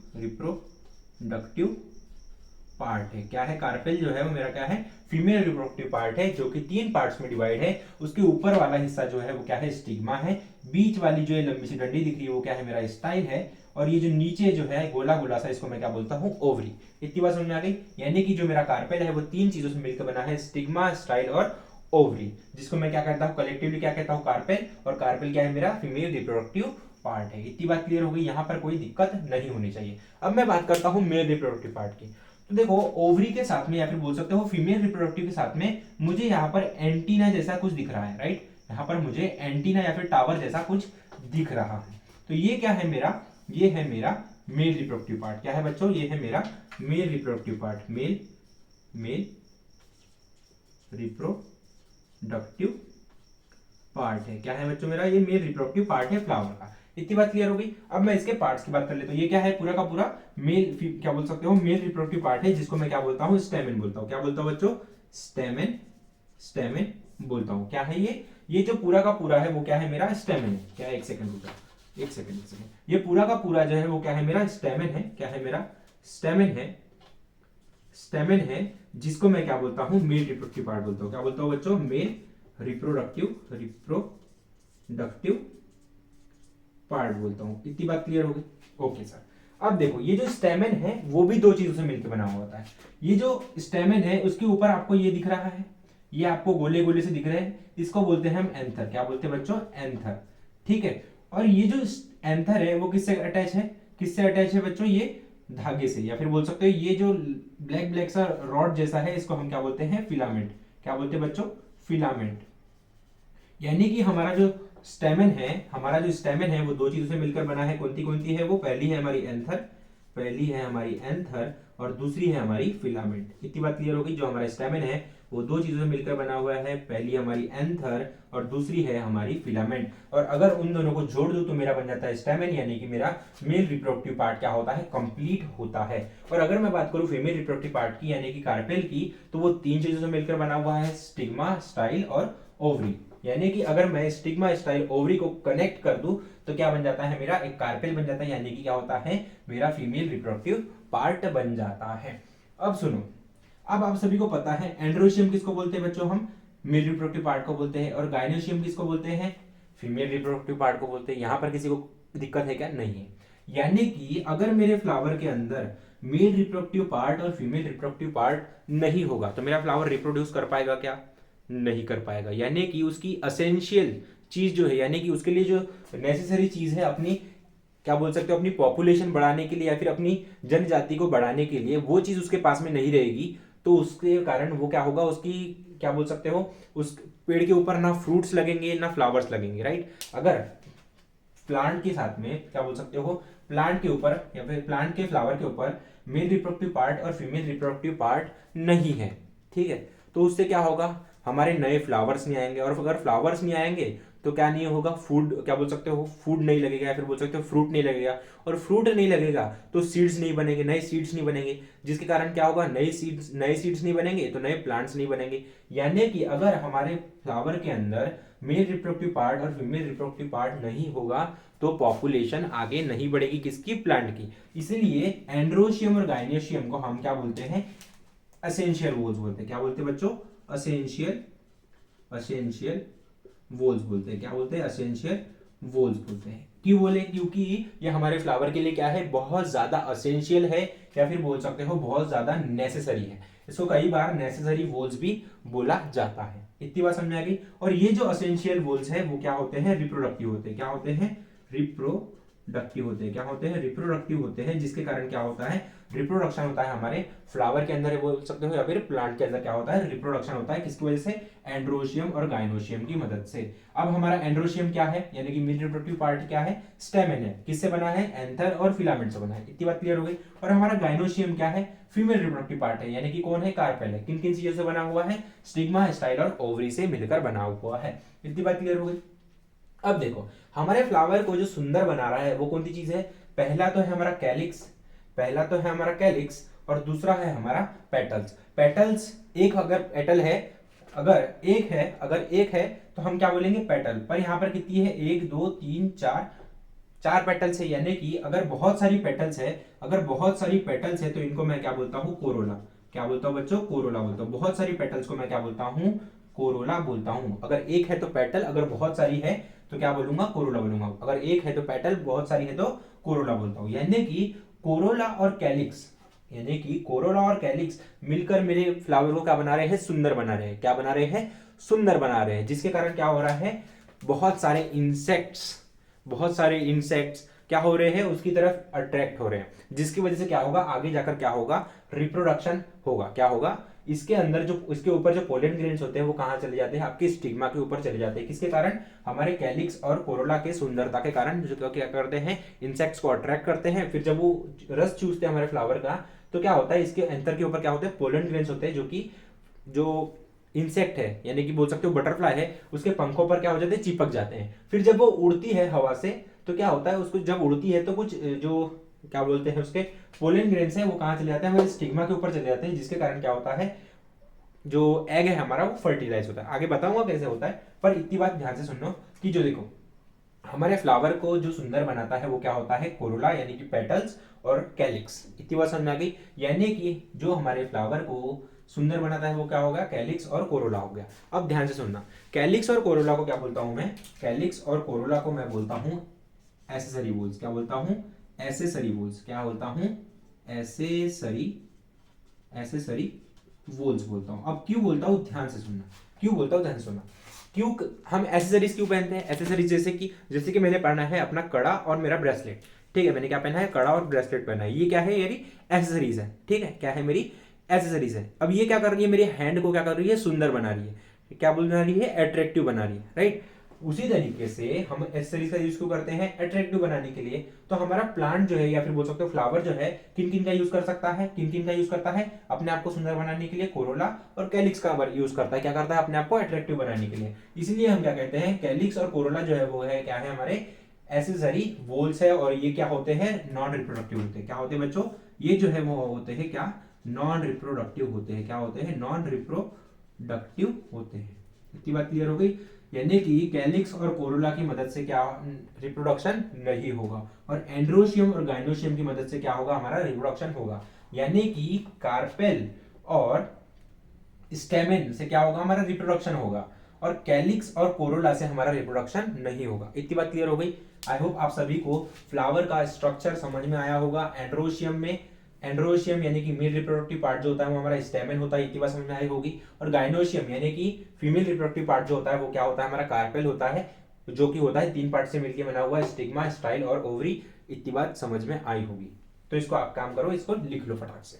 पार्ट है। क्या है, कार्पेल जो है वो मेरा क्या है, फीमेल रिप्रोडक्टिव पार्ट है, जो कि 3 पार्ट्स में डिवाइड है। उसके ऊपर वाला हिस्सा जो है वो क्या है, स्टिग्मा है। बीच वाली जो है लंबी सी डंडी दिख रही है वो क्या है, मेरा स्टाइल है। और ये जो नीचे जो है गोला गोला सा, इसको मैं क्या बोलता हूँ, ओवरी। इतनी बात समझ में आ गई। यानी कि जो मेरा कार्पेल है वो तीन चीजों से मिलकर बना है, स्टिग्मा, स्टाइल और ओवरी, जिसको मैं क्या कहता हूँ, कलेक्टिवली क्या कहता हूँ, कार्पेल। और कार्पेल क्या है, मेरा फीमेल रिप्रोडक्टिव पार्ट है। इतनी बात क्लियर हो गई, यहाँ पर कोई दिक्कत नहीं होनी चाहिए। अब मैं बात करता हूँ मेल रिप्रोडक्टिव पार्ट की। तो देखो ओवरी के साथ में या फिर बोल सकते हो फीमेल रिप्रोडक्टिव के साथ में मुझे यहाँ पर एंटीना जैसा कुछ दिख रहा है, राइट। यहाँ पर मुझे एंटीना या फिर टावर जैसा कुछ दिख रहा है। तो ये क्या है मेरा, ये है मेरा मेल रिप्रोडक्टिव पार्ट। क्या है बच्चों, ये है मेरा male reproductive part, male reproductive part है। क्या है बच्चों मेरा, ये मेल रिप्रोडक्टिव पार्ट है फ्लावर का। इतनी बात क्लियर हो गई। अब मैं इसके पार्ट्स की बात कर लेता हूँ। ये क्या है, पूरा का पूरा मेल, क्या बोल सकते हो, मेल रिप्रोडक्टिव पार्ट है, जिसको मैं क्या बोलता हूँ, स्टेमेन बोलता हूँ। क्या बोलता हूँ बच्चों, स्टेमेन, स्टेमेन बोलता हूँ। क्या है ये जो पूरा का पूरा है वो क्या है, मेरा स्टेमेन है। क्या है, एक सेकंड रुको, एक सेकंड। ये पूरा का पूरा जो है वो क्या है, मेरा स्टेमेन है। क्या है, मेरा स्टेमेन है, स्टेमेन है, जिसको मैं क्या बोलता हूँ, मेल रिप्रोडक्टिव पार्ट बोलता हूँ। क्या बोलता हूँ बच्चों, मेल रिप्रोडक्टिव पार्ट बोलता हूं। इतनी बात क्लियर हो गई। Okay sir. अब देखो ये जो स्टेमेन है वो भी दो चीजों से मिलकर बना हुआ होता है। ये जो स्टेमेन है उसके ऊपर आपको ये दिख रहा है, ये आपको गोले गोले से दिख रहे हैं, इसको बोलते हैं हम एंथर। क्या बोलते हैं बच्चों, एंथर। ठीक है। और ये जो एंथर है वो किससे अटैच है, किससे अटैच है बच्चों, ये धागे से, या फिर बोल सकते हो ये जो ब्लैक ब्लैक सा रॉड जैसा है इसको हम क्या बोलते हैं, फिलामेंट। क्या बोलते हैं बच्चों, फिलामेंट। यानी कि हमारा जो स्टेमेन है, हमारा जो स्टेमेन है वो दो चीजों से मिलकर बना है। कौन कौन है वो, पहली है हमारी एंथर, पहली है हमारी एंथर और दूसरी है हमारी फिलामेंट। इतनी बात क्लियर हो गई। जो हमारा स्टेमेन है वो दो चीजों से मिलकर बना हुआ है, पहली हमारी एंथर और दूसरी है हमारी फिलामेंट। और अगर उन दोनों को जोड़ दूं तो मेरा बन जाता है स्टेमेन, यानी कि मेरा मेल रिप्रोडक्टिव पार्ट क्या होता है, कंप्लीट होता है। और अगर मैं बात करूं फीमेल रिप्रोडक्टिव पार्ट की यानी कि कार्पेल की, तो वो तीन चीजों से मिलकर बना हुआ है, स्टिग्मा, स्टाइल और ओवरी। यानी कि अगर मैं स्टिग्मा, स्टाइल, ओवरी को कनेक्ट कर दूं तो क्या बन जाता है, मेरा एक कार्पेल बन जाता है, यानी कि क्या होता है, मेरा फीमेल रिप्रोडक्टिव पार्ट बन जाता है। अब सुनो, अब आप सभी को पता है एंड्रोशियम किसको बोलते हैं बच्चों, हम मेल रिप्रोडक्टिव पार्ट को बोलते हैं, और गायनोशियम किसको बोलते हैं, फीमेल रिप्रोडक्टिव पार्ट को बोलते हैं। यहां पर किसी को दिक्कत है क्या, नहीं है। यानी कि अगर मेरे फ्लावर के अंदर मेल रिप्रोडक्टिव पार्ट और फीमेल रिप्रोडक्टिव पार्ट नहीं होगा तो मेरा फ्लावर रिप्रोड्यूस कर पाएगा क्या, नहीं कर पाएगा। यानी कि उसकी असेंशियल चीज जो है, यानी कि उसके लिए जो नेसेसरी चीज है अपनी, क्या बोल सकते हो, अपनी पॉपुलेशन बढ़ाने के लिए या फिर अपनी जनजाति को बढ़ाने के लिए, वो चीज उसके पास में नहीं रहेगी। तो उसके कारण वो क्या होगा, उसकी क्या बोल सकते हो, उस पेड़ के ऊपर ना फ्रूट्स लगेंगे ना फ्लावर्स लगेंगे, राइट। अगर प्लांट के साथ में क्या बोल सकते हो, प्लांट के ऊपर या फिर प्लांट के फ्लावर के ऊपर मेल रिप्रोडक्टिव पार्ट और फीमेल रिप्रोडक्टिव पार्ट नहीं है, ठीक है, तो उससे क्या होगा, हमारे नए फ्लावर्स नहीं आएंगे। और अगर फ्लावर्स नहीं आएंगे तो क्या नहीं होगा, फूड, क्या बोल सकते हो, फूड नहीं लगेगा या फिर बोल सकते हो फ्रूट नहीं लगेगा। और फ्रूट नहीं लगेगा तो सीड्स नहीं बनेंगे, नए सीड्स नहीं बनेंगे, जिसके कारण क्या होगा, नए सीड्स नहीं बनेंगे तो नए प्लांट्स नहीं बनेंगे। यानी कि अगर हमारे फ्लावर के अंदर मेल रिप्रोडक्टिव पार्ट और फीमेल रिप्रोडक्टिव पार्ट नहीं होगा तो पॉपुलेशन आगे नहीं बढ़ेगी, किसकी, प्लांट की। इसलिए एंड्रोशियम और गायनेशियम को हम क्या बोलते हैं, एसेंशियल वोल्स बोलते हैं। क्या बोलते हैं बच्चों, असेंशियल वोल्स बोलते हैं। क्या बोलते हैं, असेंशियल वोल्स बोलते हैं। क्यों बोले, क्योंकि ये हमारे फ्लावर के लिए क्या है, बहुत ज्यादा असेंशियल है, या फिर बोल सकते हो बहुत ज्यादा नेसेसरी है। इसको कई बार नेसेसरी वोल्स भी बोला जाता है। इतनी बात समझ आ गई। और ये जो असेंशियल वोल्स है वो क्या होते हैं, रिप्रोडक्टिव होते हैं। क्या होते हैं, रिप्रोडक्टिव होते हैं। क्या होते हैं, रिप्रोडक्टिव होते हैं, जिसके कारण क्या होता है, रिप्रोडक्शन होता है हमारे फ्लावर के अंदर बोल सकते हो, या फिर प्लांट के अंदर क्या होता है, रिप्रोडक्शन होता है। किसकी वजह से, एंड्रोशियम और गायनोशियम की मदद से। अब हमारा एंड्रोशियम क्या है, यानी कि मेल रिप्रोडक्टिव पार्ट क्या है, स्टेमेन है। किससे बना है, एंथर और फिलामेंट से बना है। इतनी बात क्लियर हो गई। और हमारा गायनोशियम क्या है, फीमेल रिप्रोडक्टिव पार्ट है, यानी कि कौन है, कार्पेल है। किन किन चीजों से बना हुआ है, स्टिग्मा, स्टाइल और ओवरी से मिलकर बना हुआ है। इतनी बात क्लियर हो गई। अब देखो हमारे फ्लावर को जो सुंदर बना रहा है वो कौन सी चीज है, पहला तो है हमारा कैलिक्स, पहला तो है हमारा कैलिक्स और दूसरा है हमारा पेटल्स। पेटल्स एक अगर पेटल है, अगर एक है तो हम क्या बोलेंगे, पेटल। पर यहां पर कितनी है, 1 2 3 4, चार पेटल्स है। यानी कि अगर बहुत सारी पेटल्स है, तो इनको मैं क्या बोलता हूं, कोरोला। क्या बोलता हूं बच्चों, कोरोला बोलता हूं। बहुत सारी पेटल्स को मैं क्या बोलता हूं, कोरोला बोलता हूं। अगर एक है तो पेटल, अगर बहुत सारी है तो क्या बोलूंगा, कोरोला बोलूंगा। अगर एक है तो पेटल, बहुत सारी है तो कोरोला बोलता हूं। यानी कि कोरोला और कैलिक्स, यानी कि कोरोला और कैलिक्स मिलकर मेरे फ्लावर को क्या बना रहे हैं, सुंदर बना रहे हैं। क्या बना रहे हैं, सुंदर बना रहे हैं, जिसके कारण क्या हो रहा है, बहुत सारे इंसेक्ट्स क्या हो रहे हैं, उसकी तरफ अट्रैक्ट हो रहे हैं, जिसकी वजह से क्या होगा, आगे जाकर क्या होगा, रिप्रोडक्शन होगा। क्या होगा, इसके अंदर जो, इसके ऊपर जो पोलन ग्रेन्स होते हैं वो कहां चले जाते हैं, आपके स्टिग्मा के ऊपर चले जाते हैं। किसके कारण, हमारे कैलिक्स और कोरोला के सुंदरता के कारण, जो क्या करते हैं, इंसेक्ट्स को अट्रैक्ट करते हैं। फिर जब वो रस चूसते हैं हमारे फ्लावर का, तो क्या होता है, इसके अंतर के ऊपर क्या होते हैं, पोलन ग्रेन्स होते हैं, जो कि जो इंसेक्ट है, यानी कि बोल सकते हो बटरफ्लाई है, उसके पंखों पर क्या हो जाते हैं, चिपक जाते हैं। फिर जब वो उड़ती है हवा से, तो क्या होता है, उसको जब उड़ती है तो कुछ जो क्या बोलते हैं, उसके पोलन ग्रेन्स है वो कहां चले जाते हैं, हमारे स्टिग्मा के ऊपर चले जाते हैं, जिसके कारण क्या होता है, जो एग है हमारा वो फर्टिलाइज होता है। आगे बताऊंगा कैसे होता है, पर इतनी बात ध्यान से सुनो कि जो देखो हमारे फ्लावर को जो सुंदर बनाता है वो क्या होता है, कोरोला यानी कि पेटल्स और कैलिक्स। इतनी बात समझ में आ गई। यानी कि जो हमारे फ्लावर को सुंदर बनाता है वो क्या होगा, कैलिक्स और कोरोला हो गया। अब ध्यान से सुनना, कैलिक्स और कोरोला को क्या बोलता हूं मैं, कैलिक्स और कोरोला को मैं बोलता हूं एसेसरी वोल्स। क्या बोलता हूं, एसेसरी वोल्स। क्या बोलता हूं, एसेसरी वोल्स बोलता हूं। अब क्यों बोलता हूं, ध्यान से सुनना, क्यों बोलता हूं, ध्यान से सुनना। क्यों हम एसेसरीज क्यों पहनते हैं, एसेसरीज जैसे कि मैंने पहना है अपना कड़ा और मेरा ब्रेसलेट, ठीक है, मैंने क्या पहना है, कड़ा और ब्रेसलेट पहना है, ये क्या है, मेरी एसेसरीज है, ठीक है, क्या है, मेरी एसेसरीज है। अब ये क्या कर रही है, मेरे हैंड को क्या कर रही है, सुंदर बना रही है, क्या बना रही है, अट्रैक्टिव बना रही है, राइट। उसी तरीके से हम एसेसरीज का यूज क्यों करते हैं, अट्रैक्टिव बनाने के लिए। तो हमारा प्लांट जो है, या फिर बोल सकते हो फ्लावर जो है, किन किन का यूज कर सकता है, किन किन का यूज करता है अपने आप को सुंदर बनाने के लिए, कोरोला और कैलिक्स का यूज करता है। क्या करता है, अपने आप को अट्रैक्टिव बनाने के लिए। इसलिए हम क्या कहते हैं, कैलिक्स और कोरोला जो है वो है क्या है, हमारे एसेसरी वोल्स है। और ये क्या होते हैं, नॉन रिप्रोडक्टिव होते हैं। क्या होते हैं बच्चों, ये जो है वो होते हैं क्या, नॉन रिप्रोडक्टिव होते हैं। क्या होते हैं, नॉन रिप्रोडक्टिव होते हैं। इतनी बात क्लियर हो गई। यानी कि कैलिक्स और कोरोला की मदद से क्या रिप्रोडक्शन नहीं होगा, और एंड्रोशियम और गाइनोशियम की मदद से क्या होगा, हमारा रिप्रोडक्शन होगा। यानी कि कार्पेल और स्टेमेन से क्या होगा, हमारा रिप्रोडक्शन होगा, और कैलिक्स और कोरोला से हमारा रिप्रोडक्शन नहीं होगा। इतनी बात क्लियर हो गई। आई होप आप सभी को फ्लावर का स्ट्रक्चर समझ में आया होगा। एंड्रोशियम यानी कि मेल रिप्रोडक्टिव पार्ट जो होता है वो हमारा स्टेमेन होता है, इतनी बात समझ में आई होगी। और गाइनोशियम यानी कि फीमेल रिप्रोडक्टिव पार्ट जो होता है वो क्या होता है, हमारा कार्पेल होता है, जो कि होता है 3 पार्ट से मिलकर बना हुआ, स्टिग्मा, स्टाइल और ओवरी। इतनी बात समझ में आई होगी। तो इसको आप काम करो, इसको लिख लो फटाक से।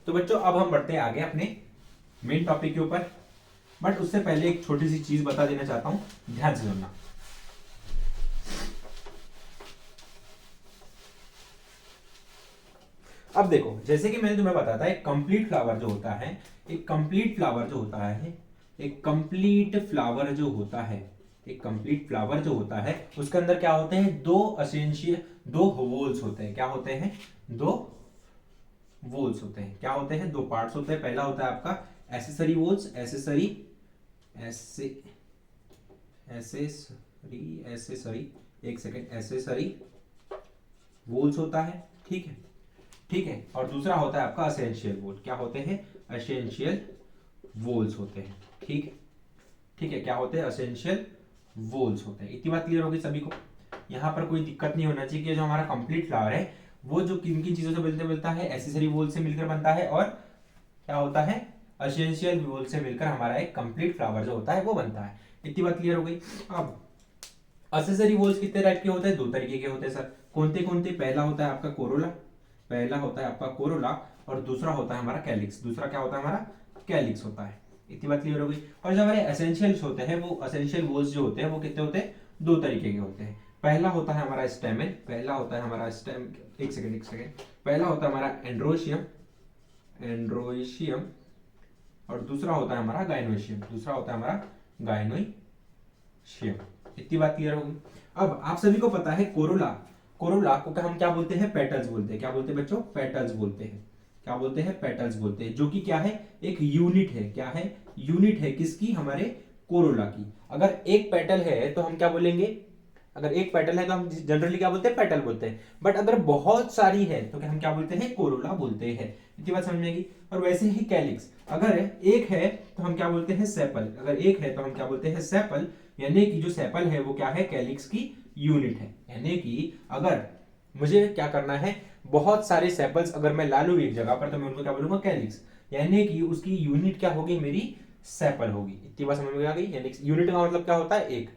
तो बच्चों अब हम बढ़ते हैं आगे अपने मेन टॉपिक के ऊपर, बट उससे पहले एक छोटी सी चीज बता देना चाहता हूं, ध्यान से सुनना। अब देखो, जैसे कि मैंने तुम्हें बताया था, एक कंप्लीट फ्लावर जो होता है, एक कंप्लीट फ्लावर जो होता है, एक कंप्लीट फ्लावर जो होता है, एक कंप्लीट फ्लावर जो होता है, उसके अंदर क्या होते हैं, दो वोल्स होते हैं। क्या होते हैं, दो वोल्स होते हैं। क्या होते हैं, दो पार्ट्स होते हैं। पहला होता है आपका एसेसरी वोल्स, एक सेकेंड, एसेसरी वोल्स होता है, ठीक है, ठीक है। और दूसरा होता है आपका असेंशियल वोल। क्या होते हैं, असेंशियल वोल्स होते हैं, ठीक है, ठीक है। क्या होते हैं, असेंशियल वोल्स होते हैं। इतनी बात क्लियर होगी सभी को। यहां पर कोई दिक्कत नहीं होना चाहिए कि जो हमारा कंप्लीट फ्लावर है वो जो किन किन चीजों से मिलता है, एसेसरी वोल से मिलकर बनता है, और क्या होता है, असेंशियल वोल से मिलकर हमारा एक कंप्लीट फ्लावर जो होता है वो बनता है। इतनी बात क्लियर हो गई। अब असेसरी वोल्स कितने टाइप के होते हैं, 2 तरीके के होते हैं सर। कौन कौन, पहला होता है आपका कोरोला, पहला होता है आपका कोरोला, और दूसरा होता है हमारा कैलिक्स। दूसरा क्या होता है, हमारा कैलिक्स होता है। इतनी बात क्लियर हो गई। और जो हमारे एसेंशियल्स होते हैं, वो एसेंशियल वोल्स जो होते हैं वो कितने होते हैं, 2 तरीके के होते हैं। पहला होता है हमारा स्टेमेन, पहला होता है हमारा एक सेकेंड, पहला होता है हमारा एंड्रोशियम, और दूसरा होता है हमारा गाइनोशियम, इतनी बात क्लियर होगी। अब आप सभी को पता है कोरोला को हम क्या बोलते हैं, पेटल्स बोलते हैं। क्या बोलते हैं बच्चों, पेटल्स बोलते हैं। क्या बोलते हैं, पेटल्स बोलते हैं, जो कि क्या है, एक यूनिट है। क्या है, यूनिट है, किसकी, हमारे कोरोला की। अगर एक पेटल है तो हम क्या बोलेंगे, अगर एक पेटल है तो हम जनरली क्या बोलते हैं, पेटल बोलते हैं। बट अगर बहुत सारी है तो क्या हम क्या बोलते हैं, कोरोला बोलते हैं। इतनी बात समझ में आएगी। और वैसे ही कैलिक्स, अगर एक है तो हम क्या बोलते हैं, सेपल। अगर एक है तो हम क्या बोलते हैं, सेपल। यानी कि जो सेपल है वो क्या है, कैलिक्स की यूनिट है। यानी कि अगर मुझे क्या करना है, बहुत सारे सेपल्स अगर मैं ला लूं एक जगह पर तो मैं उनको क्या बोलूंगा, कैलिक्स। यानी कि उसकी यूनिट क्या होगी, मेरी सेपल होगी। इतनी बात समझ में आ गई। यानी यूनिट का मतलब क्या होता है, एक।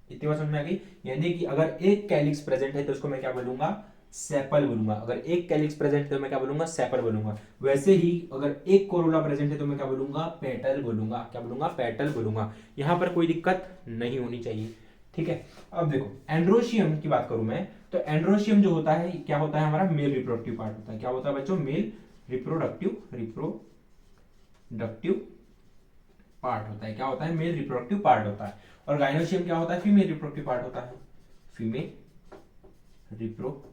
इतनी बात समझ में आ गई। यानी कि अगर एक कैलिक्स प्रेजेंट है तो उसको मैं क्या बोलूंगा, सेपल बोलूंगा। अगर एक कैलिक्स प्रेजेंट है तो मैं क्या बोलूंगा, सेपल बोलूंगा। वैसे ही अगर एक कोरोला प्रेजेंट है तो मैं क्या बोलूंगा, पेटल बोलूंगा। क्या बोलूंगा, पेटल बोलूंगा। यहां पर कोई दिक्कत नहीं होनी चाहिए। ठीक है। अब देखो एंड्रोशियम की बात करूं मैं, तो एंड्रोशियम जो होता है क्या होता है, हमारा मेल रिप्रोडक्टिव पार्ट होता है। क्या होता है बच्चों, मेल रिप्रोडक्टिव पार्ट होता है। क्या होता है, मेल रिप्रोडक्टिव पार्ट होता है। और गाइनोशियम क्या होता है, फीमेल रिप्रोडक्टिव पार्ट होता है। फीमेल रिप्रोडक्टिव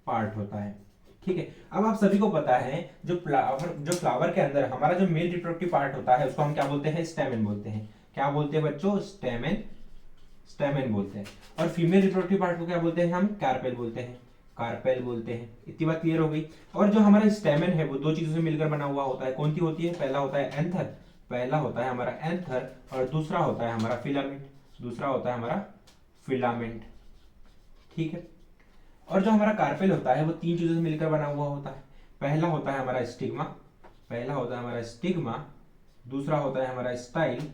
पार्ट होता है। ठीक है। अब आप सभी को पता है जो फ्लावर के अंदर हमारा जो मेल रिप्रोडक्टिव पार्ट होता है उसको हम क्या बोलते हैं, स्टेमेन बोलते हैं। क्या बोलते हैं बच्चों, स्टेमेन। स्टेमेन बोलते हैं। और फीमेल रिप्रोडक्टिव पार्ट को क्या बोलते हैं, हम कार्पेल बोलते हैं। कार्पेल बोलते हैं। इतनी बात क्लियर हो गई। और जो हमारा स्टेमेन है वो दो चीजों से मिलकर बना हुआ होता है। कौन सी होती है, पहला होता है एंथर। पहला होता है हमारा एंथर और दूसरा होता है हमारा फिलामेंट। दूसरा होता है हमारा फिलामेंट। ठीक है। और जो हमारा कार्पेल होता है वो तीन चीजों से मिलकर बना हुआ होता है। पहला होता है हमारा स्टिग्मा। पहला होता है हमारा स्टिग्मा। दूसरा होता है हमारा स्टाइल।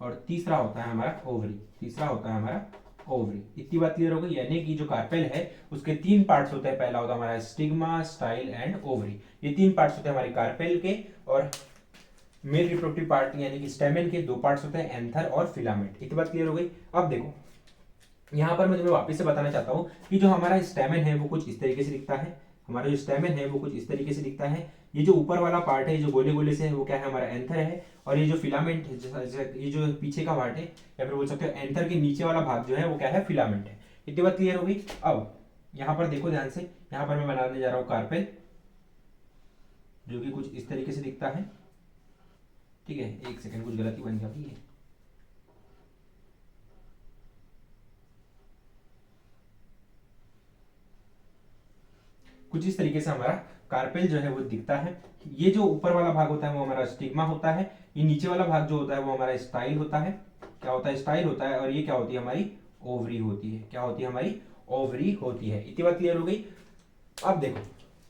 और तीसरा होता है हमारा ओवरी। तीसरा होता है हमारा ओवरी। इतनी बात क्लियर हो गई। यानी कि जो कार्पेल है उसके तीन पार्ट्स होते हैं। पहला होता है हमारा स्टिग्मा, स्टाइल एंड ओवरी। ये तीन पार्ट्स होते हैं हमारे कार्पेल के। और मेल रिप्रोडक्टिव पार्ट यानी कि स्टेमेन के दो पार्ट्स होते हैं, एंथर और फिलामेंट। इतनी बात क्लियर हो गई। अब देखो यहां पर मैं तुम्हें वापस से बताना चाहता हूं कि जो हमारा स्टेमेन है वो कुछ इस तरीके से दिखता है। हमारा जो स्टेमेन है वो कुछ इस तरीके से दिखता है। ये जो ऊपर वाला पार्ट है जो गोले गोले से है वो क्या है, हमारा एंथर है। और ये जो फिलामेंट है, ये जो पीछे का पार्ट है या फिर बोल सकते हो एंथर के नीचे वाला भाग जो है वो क्या है, फिलामेंट है। इतनी बात क्लियर हो गई। अब यहां पर देखो ध्यान से, यहां पर मैं बनाने जा रहा हूं कार्पेल, जो कि कुछ इस तरीके से दिखता है। ठीक है, एक सेकंड, कुछ गलती बन गया है। कुछ इस तरीके से हमारा कार्पेल जो है वो दिखता है। ये जो ऊपर वाला भाग होता है वो हमारा स्टिग्मा होता है। ये नीचे वाला भाग जो होता है वो हमारा स्टाइल होता है। क्या होता है, स्टाइल होता है। और ये क्या होती है, हमारी ओवरी होती है। क्या होती है, हमारी ओवरी होती है। इतनी बात क्लियर हो गई। अब देखो,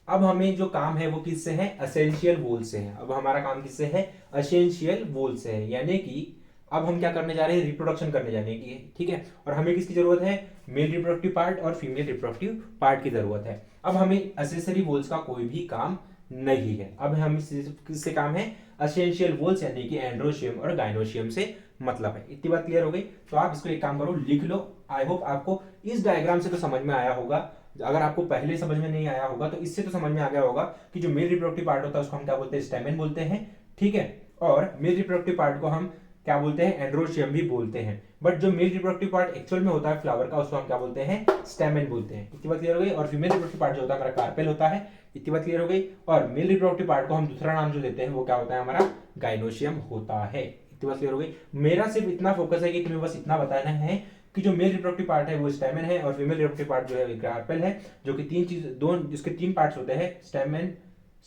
अब हमें जो काम है वो किससे है, असेंशियल वोल से है। अब हमारा काम किससे है, असेंशियल वोल से है। यानी कि अब हम क्या करने जा रहे हैं, रिप्रोडक्शन करने जाने की है। ठीक है। और हमें किसकी जरूरत है, मेल रिप्रोडक्टिव पार्ट और फीमेल रिप्रोडक्टिव पार्ट की जरूरत है। अब हमें एसेसरी वोल्स का कोई भी काम नहीं है। अब हम किससे काम है, असेंशियल वोल्स यानी कि एंड्रोशियम और गाइनोशियम से मतलब है। इतनी बात क्लियर हो गई। तो आप इसको एक काम करो, लिख लो। आई होप आपको इस डायग्राम से तो समझ में आया होगा। अगर आपको पहले समझ में नहीं आया होगा तो इससे तो समझ में आ गया होगा कि जो मेल रिप्रोडक्टिव पार्ट होता है उसको हम क्या बोलते हैं, स्टेमेन बोलते हैं। ठीक है। और मेल रिप्रोडक्टिव पार्ट को हम क्या बोलते हैं, एंड्रोशियम भी बोलते हैं। बट जो मेल रिप्रोडक्टिव पार्ट एक्चुअल में होता है फ्लावर का, उसको हम क्या बोलते हैं, स्टेमेन बोलते हैं। इतनी बात क्लियर हो गई। और फीमेल रिप्रोडक्टिव पार्ट जो होता है हमारा कार्पेल होता है। इतनी बात क्लियर हो गई। और मेल रिप्रोडक्टिव पार्ट को हम दूसरा नाम जो देते हैं वो क्या होता है, हमारा गाइनोशियम होता है। इतनी बात क्लियर हो गई। मेरा सिर्फ इतना फोकस है कि तुम्हें बस इतना बताना है कि जो मेल रिप्रोडक्टिव पार्ट है वो स्टेमेन है और फीमेल रिप्रोडक्टिव पार्ट जो है कार्पेल है। जो कि तीन चीज, दो जिसके तीन पार्ट्स होते हैं, स्टेमेन,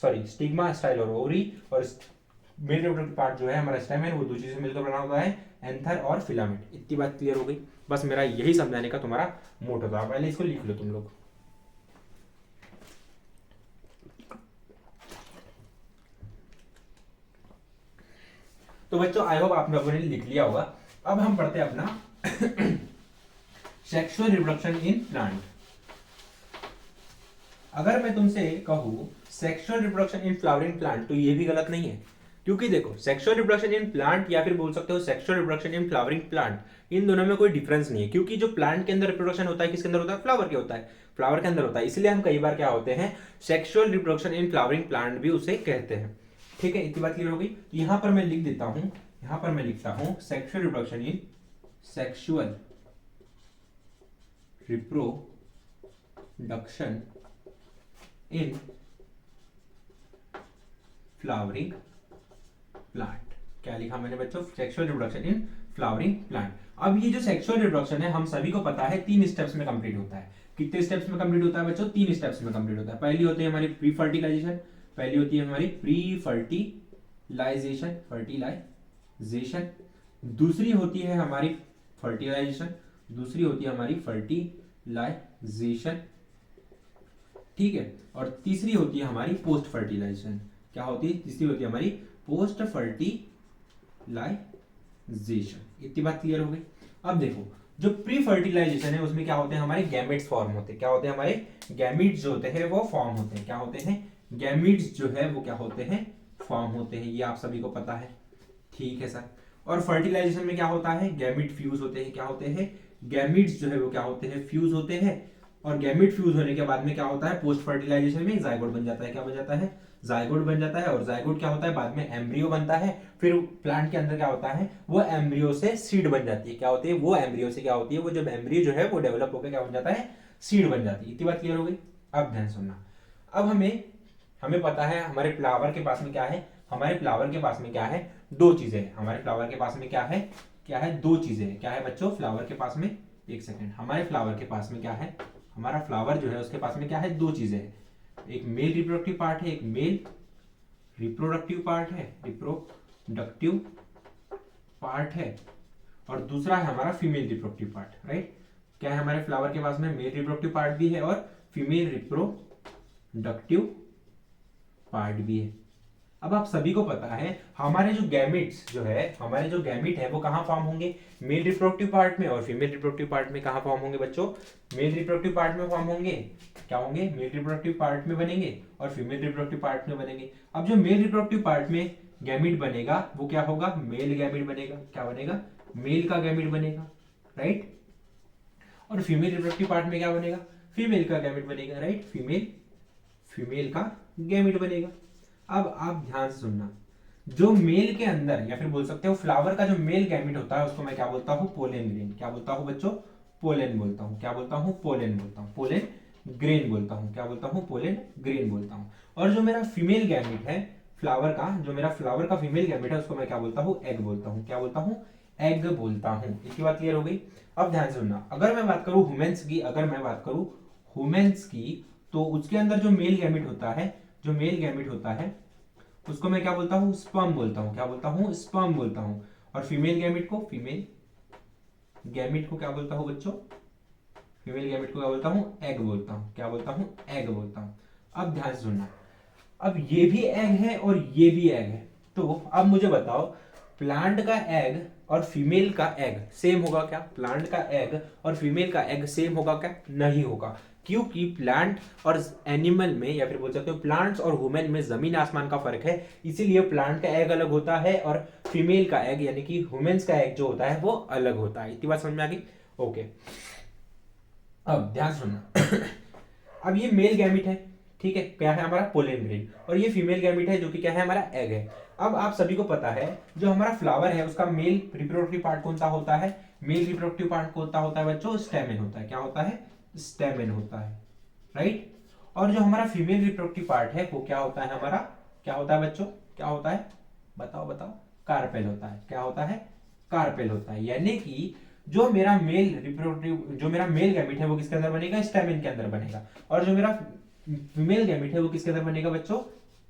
सॉरी स्टिग्मा, स्टाइल और ओवरी। और मेल रिप्रोडक्टिव पार्ट जो है हमारा स्टेमेन, वो दो चीजों से मिलकर बना होता है, एंथर और फिलामेंट। इतनी बात क्लियर हो गई। बस मेरा यही समझाने का तुम्हारा मोटो था। पहले इसको लिख लो तुम लोग। तो बच्चों आई होप आप लोगों ने लिख लिया होगा। अब हम पढ़ते हैं अपना सेक्सुअल रिप्रोडक्शन इन प्लांट। अगर मैं तुमसे कहूं sexual reproduction in flowering plant तो ये भी गलत नहीं है। क्योंकि देखो सेक्सुअल रिप्रोडक्शन इन प्लांट या फिर बोल सकते हो sexual reproduction in flowering plant, इन दोनों में कोई डिफरेंस नहीं है। क्योंकि जो प्लांट के अंदर रिप्रोडक्शन होता है किसके अंदर होता है, फ्लावर के होता है, फ्लावर के अंदर होता है। इसलिए हम कई बार क्या होते हैं, sexual reproduction in flowering plant भी उसे कहते हैं। ठीक है, इतनी बात क्लियर हो गई। तो यहां पर मैं लिख देता हूं, यहां पर मैं लिखता हूं sexual reproduction in, sexual reproduction in flowering plant. क्या लिखा मैंने बच्चों, sexual reproduction in flowering plant. अब ये जो सेक्सुअल रिप्रोडक्शन है हम सभी को पता है 3 स्टेप्स में कंप्लीट होता है। कितने स्टेप्स में कंप्लीट होता है बच्चों? 3 स्टेप्स में कंप्लीट होता है। पहली होती है हमारी प्री फर्टिलाइजेशन, पहली होती है हमारी प्री फर्टिलाइजेशन, दूसरी होती है हमारी फर्टिलाइजेशन, दूसरी होती है हमारी फर्टिलाइजेशन, ठीक है, और तीसरी होती है हमारी पोस्ट फर्टिलाइजेशन। क्या होती है? तीसरी होती है हमारी पोस्ट फर्टिलाइजेशन। इतनी बात क्लियर हो गई। अब देखो जो प्री फर्टिलाइजेशन है उसमें क्या होते हैं? हमारे गैमेट्स फॉर्म होते हैं। क्या होते हैं? हमारे गैमीट्स जो होते हैं वो फॉर्म होते हैं। क्या होते हैं? गैमीट्स जो है वो क्या होते हैं? फॉर्म होते हैं। ये आप सभी को पता है, ठीक है सर। और फर्टिलाइजेशन में क्या होता है? गैमीट फ्यूज होते हैं। क्या होते हैं? गैमीट्स जो है वो क्या होते हैं? फ्यूज होते हैं। और गैमीट फ्यूज होने के बाद में क्या होता है? पोस्ट फर्टिलाइजेशन में जाइगोट बन जाता है। क्या बन जाता है? जाइगोट बन जाता है। और जाइगोट क्या होता है? बाद में एम्ब्रियो बनता है। फिर प्लांट के अंदर क्या होता है? वो एम्ब्रियो से सीड बन जाती है। क्या होती है? वो एम्ब्रियो से क्या होती है? वो जब एम्ब्रियो जो है वो डेवलप होकर क्या बन जाता है? सीड बन जाती है। इतनी बात क्लियर हो गई। अब ध्यान सुनना। अब हमें हमें पता है हमारे फ्लावर के पास में क्या है? हमारे फ्लावर के पास में क्या है? दो चीजें हैं। हमारे फ्लावर के पास में क्या है? क्या है? दो चीजें हैं। क्या है बच्चों? फ्लावर के पास में, एक सेकेंड, हमारे फ्लावर के पास में क्या है? हमारा फ्लावर जो है उसके पास में क्या है? दो चीजें हैं। एक मेल रिप्रोडक्टिव पार्ट है, एक मेल रिप्रोडक्टिव पार्ट है, रिप्रोडक्टिव पार्ट है, और दूसरा है हमारा फीमेल रिप्रोडक्टिव पार्ट, राइट। क्या है हमारे फ्लावर के पास में? मेल रिप्रोडक्टिव पार्ट भी है और फीमेल रिप्रोडक्टिव पार्ट भी है। अब आप सभी को पता है हमारे जो गैमेट्स जो है, हमारे जो गैमेट है वो कहां फॉर्म होंगे? मेल रिप्रोडक्टिव पार्ट में। और फीमेल रिप्रोडक्टिव पार्ट में कहां फॉर्म होंगे बच्चों? मेल रिप्रोडक्टिव पार्ट में फॉर्म होंगे। क्या होंगे? मेल रिप्रोडक्टिव पार्ट में बनेंगे और फीमेल रिप्रोडक्टिव पार्ट में बनेंगे। अब जो मेल रिप्रोडक्टिव पार्ट में गैमेट बनेगा वो क्या होगा? मेल गैमेट बनेगा। क्या बनेगा? मेल का गैमेट बनेगा, राइट। और फीमेल रिप्रोडक्टिव पार्ट में क्या बनेगा? फीमेल का गैमेट बनेगा, राइट। फीमेल का गैमेट बनेगा। अब आप ध्यान से सुनना, जो मेल के अंदर या फिर बोल सकते हो फ्लावर का जो मेल गैमेट होता है उसको मैं क्या बोलता हूं? Pollen grain. क्या बोलता हूं बच्चों? पोलन बोलता हूं। क्या बोलता हूं? पोलन बोलता हूं। पोलन ग्रेन बोलता हूं। क्या बोलता हूं? पोलन ग्रेन बोलता हूं। और जो मेरा फीमेल गैमेट है फ्लावर का, जो मेरा फ्लावर का फीमेल गैमेट है उसको मैं क्या बोलता हूं? एग बोलता हूं। क्या बोलता हूं? एग बोलता हूं। इसकी बात क्लियर हो गई। अब ध्यान से सुनना, अगर मैं बात करूं ह्यूमेंस की, अगर मैं बात करूं ह्यूमेंस की, तो उसके अंदर जो मेल गैमेट होता है, जो मेल गैमेट होता है उसको मैं क्या बोलता हूं? स्पर्म बोलता हूं। क्या बोलता हूं? स्पर्म बोलता हूं। और फीमेल गैमेट को, फीमेल गैमेट को क्या बोलता हूं बच्चों? फीमेल गैमेट को क्या बोलता हूं? एग बोलता हूं। क्या बोलता हूं? एग बोलता हूं। अब ध्यान से सुनना, अब ये भी एग है और ये भी एग है, तो अब मुझे बताओ प्लांट का एग और फीमेल का एग सेम होगा क्या? प्लांट का एग और फीमेल का एग सेम होगा क्या? नहीं होगा, क्योंकि प्लांट और एनिमल में या फिर बोल सकते हो प्लांट्स और वुमेन में जमीन आसमान का फर्क है। इसीलिए प्लांट का एग अलग होता है और फीमेल का एग यानी कि ह्यूमंस का एग जो होता है वो अलग होता है। इतनी बात समझ में आ गई? ओके, अब ध्यान सुनना। अब ये मेल गैमिट है, ठीक है, क्या है हमारा? Pollen grain. और ये फीमेल गैमिट है जो कि क्या है? हमारा एग है। अब आप सभी को पता है जो हमारा फ्लावर है उसका मेल रिप्रोडक्टिव पार्ट कौन सा होता है? मेल रिप्रोडक्टिव पार्ट कौन सा होता है बच्चों? स्टेमेन होता है। क्या होता है? स्टेमेन होता है, राइट। और जो हमारा फीमेल रिप्रोडक्टिव पार्ट है वो क्या होता है हमारा? क्या होता है बच्चों? क्या होता है? बताओ बताओ। कार्पेल होता है। क्या होता है? कार्पेल होता है। यानी कि जो मेरा मेल रिप्रोडक्टिव, जो मेरा मेल गैमेट है वो किसके अंदर बनेगा? स्टेमेन के अंदर बनेगा। और जो मेरा फीमेल गैमेट है वो किसके अंदर बनेगा बच्चों?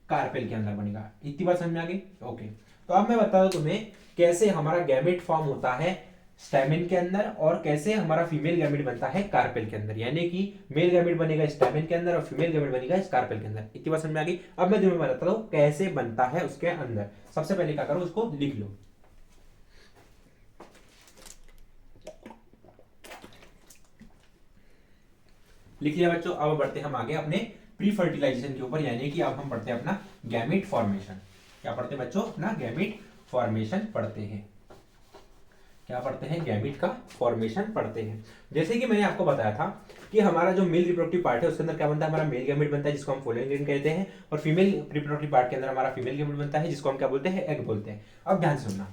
कार्पेल के अंदर बनेगा। इतनी बात समझ में आ गई? ओके, तो अब मैं बता दूं तुम्हें कैसे हमारा गैमेट फॉर्म होता है स्टेमेन के अंदर और कैसे हमारा फीमेल गैमेट बनता है कार्पेल के अंदर। यानी कि मेल गैमेट बनेगा स्टेमेन के अंदर और फीमेल गैमेट बनेगा कार्पेल के अंदर। इतनी बात समझ में आ गई? अब मैं तुम्हें बताता हूं कैसे बनता है उसके अंदर। सबसे पहले क्या करो, उसको लिख लो। लिख लिया बच्चों? अब बढ़ते हम आगे अपने प्री फर्टिलाइजेशन के ऊपर, यानी कि अब हम पढ़ते हैं अपना गैमेट फॉर्मेशन। क्या पढ़ते हैं बच्चों? अपना गैमेट फॉर्मेशन पढ़ते हैं। क्या पढ़ते हैं? गैमेट का फॉर्मेशन पढ़ते हैं। जैसे कि मैंने आपको बताया था कि हमारा जो मेल रिप्रोडक्टिव पार्ट है उसके अंदर क्या बनता है? हमारा मेल गैमेट बनता है जिसको हम पोलन ग्रेन कहते हैं। और फीमेल रिप्रोडक्टिव पार्ट के अंदर हमारा फीमेल गैमेट बनता है जिसको हम क्या बोलते हैं? एग बोलते हैं। अब ध्यान से सुनना।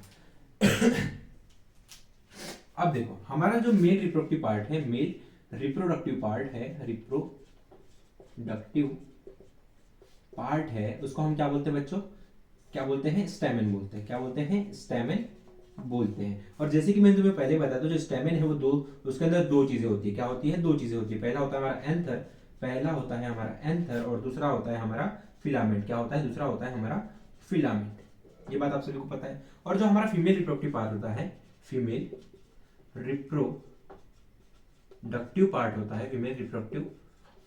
अब देखो हमारा जो मेल रिप्रोडक्टिव पार्ट है, मेल रिप्रोडक्टिव पार्ट है, रिप्रोडक्टिव पार्ट है, उसको हम क्या बोलते हैं बच्चों? क्या बोलते हैं? स्टेमेन बोलते हैं। क्या बोलते हैं? स्टेमेन बोलते हैं। और जैसे कि मैंने तुम्हें पहले बताया था, जो स्टेमेन है वो दो, उसके अंदर दो चीजें होती है। क्या होती है? दो चीजें होती है। पहला होता है हमारा एंथर, पहला होता है हमारा एंथर, और दूसरा होता है हमारा फिलामेंट। क्या होता है? दूसरा होता है हमारा फिलामेंट। ये बात आप सभी को पता है। और जो हमारा फीमेल रिप्रोडक्टिव पार्ट होता है, फीमेल रिप्रोडक्टिव पार्ट होता है, फीमेल रिप्रोडक्टिव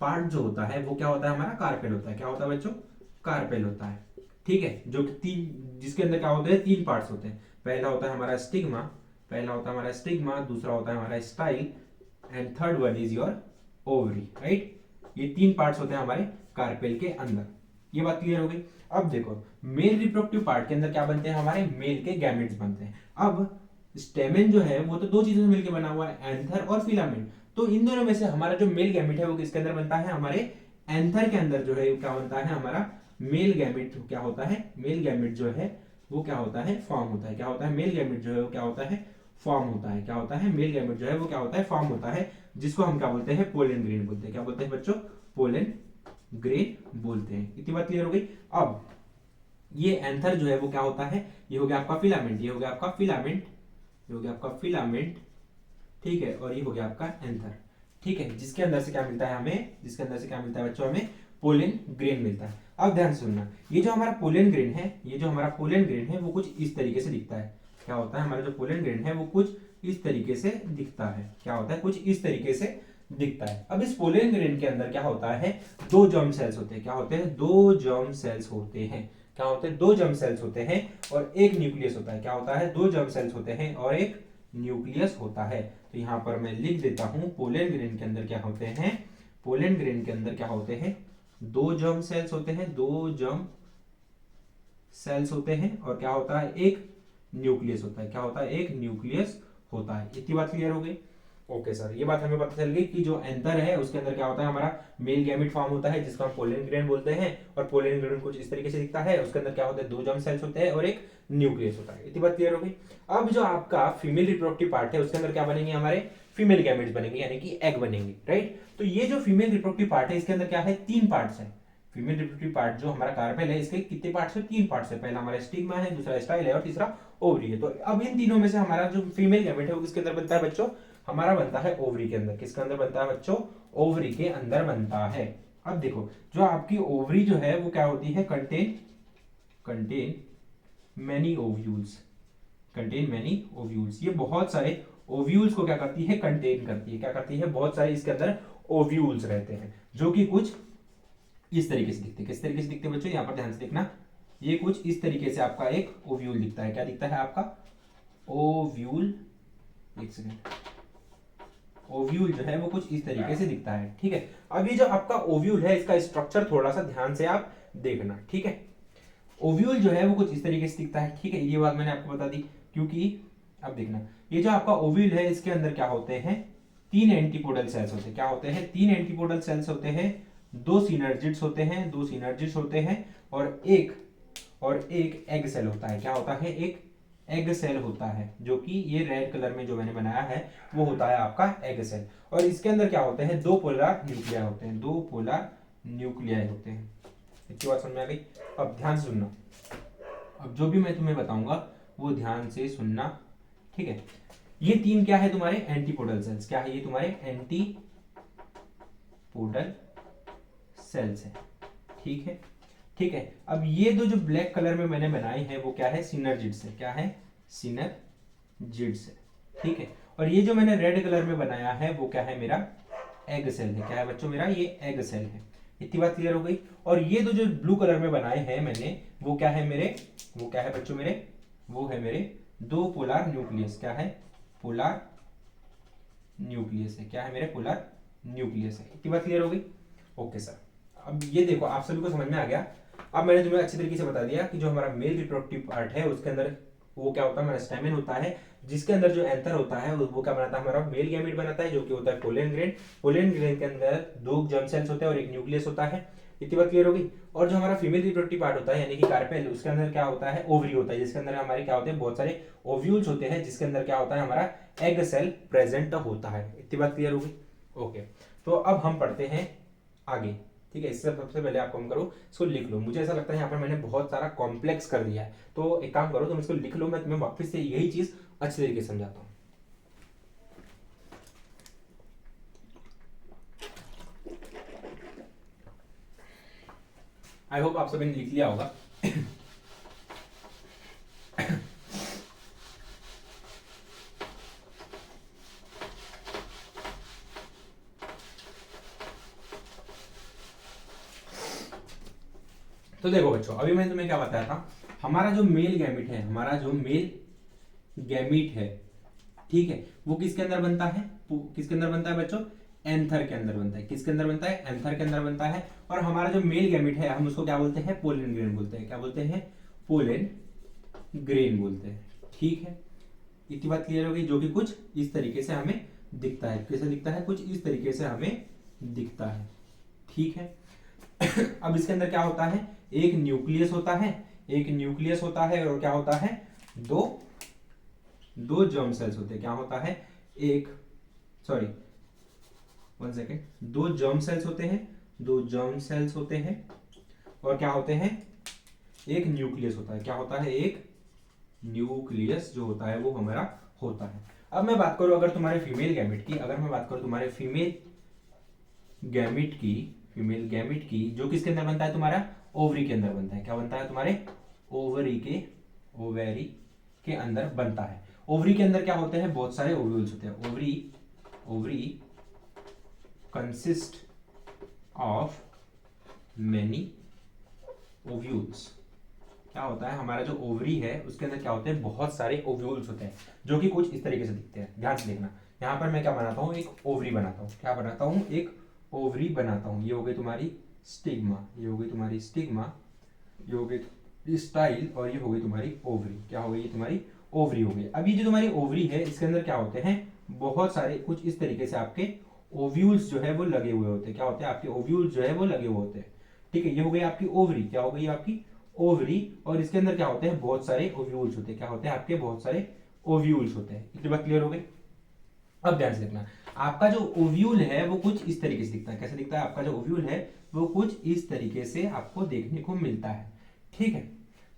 पार्ट जो होता है वो क्या होता है? हमारा कार्पेल होता है। क्या होता है बच्चों? कार्पेल होता है। ठीक है, जो कि तीन, जिसके अंदर क्या होते हैं? तीन पार्ट्स होते हैं। पहला होता है हमारा स्टिग्मा, पहला होता है हमारा स्टिग्मा, दूसरा होता है हमारा style, and third one is your ovary, right. ये तीन पार्ट्स होते हैं हमारे कार्पेल के अंदर। ये बात क्लियर हो गई। अब देखो, मेल रिप्रोडक्टिव पार्ट के अंदर क्या बनते हैं? हमारे मेल के गैमेट्स बनते हैं। अब स्टेमेन जो है वो तो दो चीजों से मिलकर बना हुआ है, एंथर और फिलामेंट। तो इन दोनों में से हमारा जो मेल गैमेट है वो किसके अंदर बनता है? हमारे एंथर के अंदर जो है वो क्या बनता है? हमारा मेल गैमेट क्या होता है? मेल गैमेट जो है वो क्या होता है? फॉर्म होता है। क्या होता है? मेल गैमेट जो है वो क्या होता है? फॉर्म होता है। क्या होता है? मेल गैमेट जो है वो क्या होता है? फॉर्म होता है, जिसको हम क्या बोलते हैं? पोलन ग्रेन बोलते हैं। क्या बोलते हैं बच्चों? पोलन ग्रेन बोलते हैं। इतनी बात क्लियर हो गई। अब ये एंथर जो है वो क्या होता है? ये हो गया आपका फिलामेंट, ये हो गया आपका फिलामेंट, ये हो गया आपका फिलामेंट, ठीक है। और ये हो गया आपका एंथर, ठीक है। जिसके अंदर से क्या मिलता है हमें? जिसके अंदर से क्या मिलता है बच्चों? हमें पोलन ग्रेन मिलता है। अब ध्यान से सुनना, ये जो हमारा पोलन ग्रेन है, ये जो हमारा पोलन ग्रेन है वो कुछ इस तरीके से दिखता है। क्या होता है? हमारा जो पोलन ग्रेन है वो कुछ इस तरीके से दिखता है। क्या होता है? कुछ इस तरीके से दिखता है। अब इस पोलन ग्रेन के अंदर क्या होता है? दो जर्म सेल्स होते हैं। क्या होते हैं? दो जर्म सेल्स होते हैं। क्या होते हैं? दो जर्म सेल्स होते हैं और एक न्यूक्लियस होता है। क्या होता है? दो जर्म सेल्स होते हैं और एक न्यूक्लियस होता है। तो यहां पर मैं लिख देता हूं, पोलन ग्रेन के अंदर क्या होते हैं? पोलन ग्रेन के अंदर क्या होते हैं? दो जर्म सेल्स होते हैं, दो जर्म सेल्स होते हैं, और क्या होता है? एक न्यूक्लियस होता है। क्या होता है? एक न्यूक्लियस होता है। इतनी बात क्लियर हो गई? ओके सर, ये बात हमें पता चल गई कि जो एंथर है उसके अंदर क्या होता है? हमारा मेल गैमेट फॉर्म होता है, जिसको हम पोलन ग्रेन बोलते हैं। और पोलन ग्रेन कुछ इस तरीके से दिखता है। उसके अंदर क्या होता है? दो जर्म सेल्स होते हैं और एक न्यूक्लियस होता है। इतनी बात क्लियर हो गई। अब जो आपका फीमेल रिप्रोडक्टिव पार्ट है उसके अंदर क्या बनेंगे? हमारे फीमेल गैमेट्स बनेंगे, यानी कि एग बनेंगे, राइट। तो ये जो फीमेल रिप्रोडक्टिव पार्ट है इसके अंदर क्या है? तीन पार्ट्स है। फीमेल रिप्रोडक्टिव पार्ट जो हमारा कार्पेल है इसके कितने पार्ट्स है? तीन पार्ट्स है। पहला हमारा स्टिग्मा है, दूसरा स्टाइल है और तीसरा ओवरी है। तो अब इन तीनों में से हमारा जो फीमेल गैमेट है वो किसके अंदर बनता है बच्चों? हमारा बनता है ओवरी के अंदर। किसके अंदर बनता है बच्चों? ओवरी के अंदर बनता है। अब देखो, जो आपकी ओवरी जो है वो क्या होती है? Contain many ovules, contain many ovules. ये बहुत सारे ओव्यूल्स को क्या करती है? कंटेन करती है। क्या करती है? बहुत सारे इसके अंदर ओव्यूल्स रहते हैं, जो कि कुछ इस तरीके से दिखते हैं। किस तरीके से दिखते हैं बच्चों? यहां पर ध्यान से देखना, ये कुछ इस तरीके से आपका एक ओव्यूल दिखता है। क्या दिखता है आपका? ओव्यूल। एक सेकेंड, ओव्यूल जो है वो कुछ इस तरीके से दिखता है, ठीक है। अब ये जो आपका ओव्यूल है इसका स्ट्रक्चर थोड़ा सा ध्यान से आप देखना, ठीक है। ओव्यूल जो है वो कुछ इस तरीके से दिखता है, ठीक है। ये बात मैंने आपको बता दी, क्योंकि अब देखना, ये जो आपका ओव्यूल है इसके अंदर क्या होते हैं? तीन एंटीपोडल सेल्स होते हैं। क्या होते हैं? तीन एंटीपोडल सेल्स होते हैं, दो सिनर्जिड्स होते हैं, दो सिनर्जिड्स होते हैं, और एक एग सेल होता है। क्या होता है? एक एग सेल होता है, जो कि ये रेड कलर में जो मैंने बनाया है वो होता है आपका एग सेल। और इसके अंदर क्या होते हैं? दो पोलर न्यूक्लियाई होते हैं, दो पोलर न्यूक्लियाई होते हैं। इतनी बात समझ में आ गई? अब ध्यान से सुनना, अब जो भी मैं तुम्हें बताऊंगा वो ध्यान से सुनना, ठीक है। ये तीन क्या है? तुम्हारे एंटीपोडल सेल्स। क्या है? ये तुम्हारे एंटीपोडल सेल्स है, ठीक है, ठीक है। अब ये दो जो ब्लैक कलर में मैंने बनाए हैं वो क्या है? सिनर्जिड्स है। क्या है? सिनर्जिड्स है, ठीक है। और ये जो मैंने रेड कलर में बनाया है वो क्या है? मेरा एग सेल है। क्या है बच्चों? मेरा ये एग सेल है। इतनी बात क्लियर हो गई। और ये दो जो ब्लू कलर में बनाए हैं मैंने वो क्या है मेरे? वो क्या है बच्चों मेरे? वो है मेरे दो पोलर न्यूक्लियस। क्या है? पोलर न्यूक्लियस है। क्या है मेरे? पोलर न्यूक्लियस है। इतनी बात क्लियर हो गई? ओके सर, अब ये देखो आप सभी को समझ में आ गया। अब मैंने तुम्हें अच्छी तरीके से बता दिया कि जो हमारा मेल रिप्रोडक्टिव पार्ट है उसके अंदर वो क्या होता है? हमारा स्टैमेन होता है, जिसके अंदर जो एंथर होता है वो क्या बनाता है? हमारा मेल गैमेट बनाता है, जो कि होता है पोलन ग्रेन। पोलन ग्रेन के अंदर दो जर्म सेल्स होते हैं और एक न्यूक्लियस होता है। इतनी बात क्लियर होगी। और जो हमारा फीमेल रिप्रोडक्टिव पार्ट होता है यानी कि कार्पेल, उसके अंदर क्या होता है? ओवरी होता है, जिसके अंदर हमारे क्या होते हैं? बहुत सारे ओव्यूल्स होते हैं, जिसके अंदर क्या होता है? हमारा एग सेल प्रेजेंट होता है। इतनी बात क्लियर होगी? ओके, तो अब हम पढ़ते हैं आगे, ठीक है। इससे सबसे पहले आप काम करो, इसको लिख लो। मुझे ऐसा लगता है यहाँ पर मैंने बहुत सारा कॉम्प्लेक्स कर दिया है, तो एक काम करो तुम इसको लिख लो। मैं तुम्हें वापस से यही चीज अच्छे तरीके से समझाता हूँ। आई होप आप सभी ने लिख लिया होगा। तो देखो बच्चों, अभी मैंने तुम्हें क्या बताया था, हमारा जो मेल गैमिट है, हमारा जो मेल गैमिट है, ठीक है, वो किसके अंदर बनता है, किसके अंदर बनता है बच्चों, एंथर के अंदर बनता है। किसके अंदर बनता है, एंथर के अंदर बनता है। और हमारा जो मेल गैमिट है हम उसको क्या बोलते हैं, पोलन ग्रेन बोलते हैं। क्या बोलते हैं, पोलन ग्रेन बोलते हैं। ठीक है, इतनी बात क्लियर हो गई, जो कि कुछ इस तरीके से हमें दिखता है। कैसे दिखता है, कुछ इस तरीके से हमें दिखता है। ठीक है, अब इसके अंदर क्या होता है, एक न्यूक्लियस होता है, एक न्यूक्लियस होता है, और क्या होता है, दो जर्म सेल्स होते हैं। क्या होता है, एक, सॉरी 1 सेकेंड, दो जर्म सेल्स होते हैं, दो जर्म सेल्स होते हैं, और क्या होते हैं, एक न्यूक्लियस होता है। क्या होता है, एक न्यूक्लियस जो होता है वो हमारा होता है। अब मैं बात करूं अगर तुम्हारे फीमेल गैमिट की, अगर मैं बात करूं तुम्हारे फीमेल गैमिट की, फीमेल गैमिट की, जो किसके अंदर बनता है, तुम्हारा ओवरी के अंदर बनता है। क्या बनता है, तुम्हारे ओवरी के अंदर बनता है। ओवरी के अंदर क्या होते हैं, बहुत सारे ओव्यूल्स होते हैं। Ovary consist of many ovules. क्या होता है, हमारा जो ओवरी है उसके अंदर क्या होते हैं, बहुत सारे ओव्यूल्स होते हैं, जो कि कुछ इस तरीके से दिखते हैं। ध्यान से देखना, यहाँ पर मैं क्या बनाता हूँ, एक ओवरी बनाता हूँ। क्या बनाता हूँ, एक ओवरी बनाता हूँ। ये हो गई तुम्हारी स्टिग्मा, ये हो गई तुम्हारी स्टिग्मा, ये हो गई स्टाइल, और ये हो गई तुम्हारी ओवरी। क्या हो गई, तुम्हारी ओवरी हो गई। अब ये जो तुम्हारी ओवरी है इसके अंदर क्या होते हैं, बहुत सारे कुछ इस तरीके से आपके ओव्यूल्स जो है वो लगे हुए होते हैं। क्या होते हैं, आपके ओव्यूल्स जो है वो लगे हुए होते हैं। ठीक है, ये हो गई आपकी ओवरी। क्या हो गई आपकी ओवरी, और इसके अंदर क्या होते हैं, बहुत सारे ओव्यूल्स होते हैं। क्या होते हैं, आपके बहुत सारे ओव्यूल्स होते हैं। इतनी बात क्लियर हो गई। अब ध्यान से देखना, आपका जो ओव्यूल है वो कुछ इस तरीके से दिखता है। कैसे दिखता है, आपका जो ओव्यूल है वो कुछ इस तरीके से आपको देखने को मिलता है। ठीक है,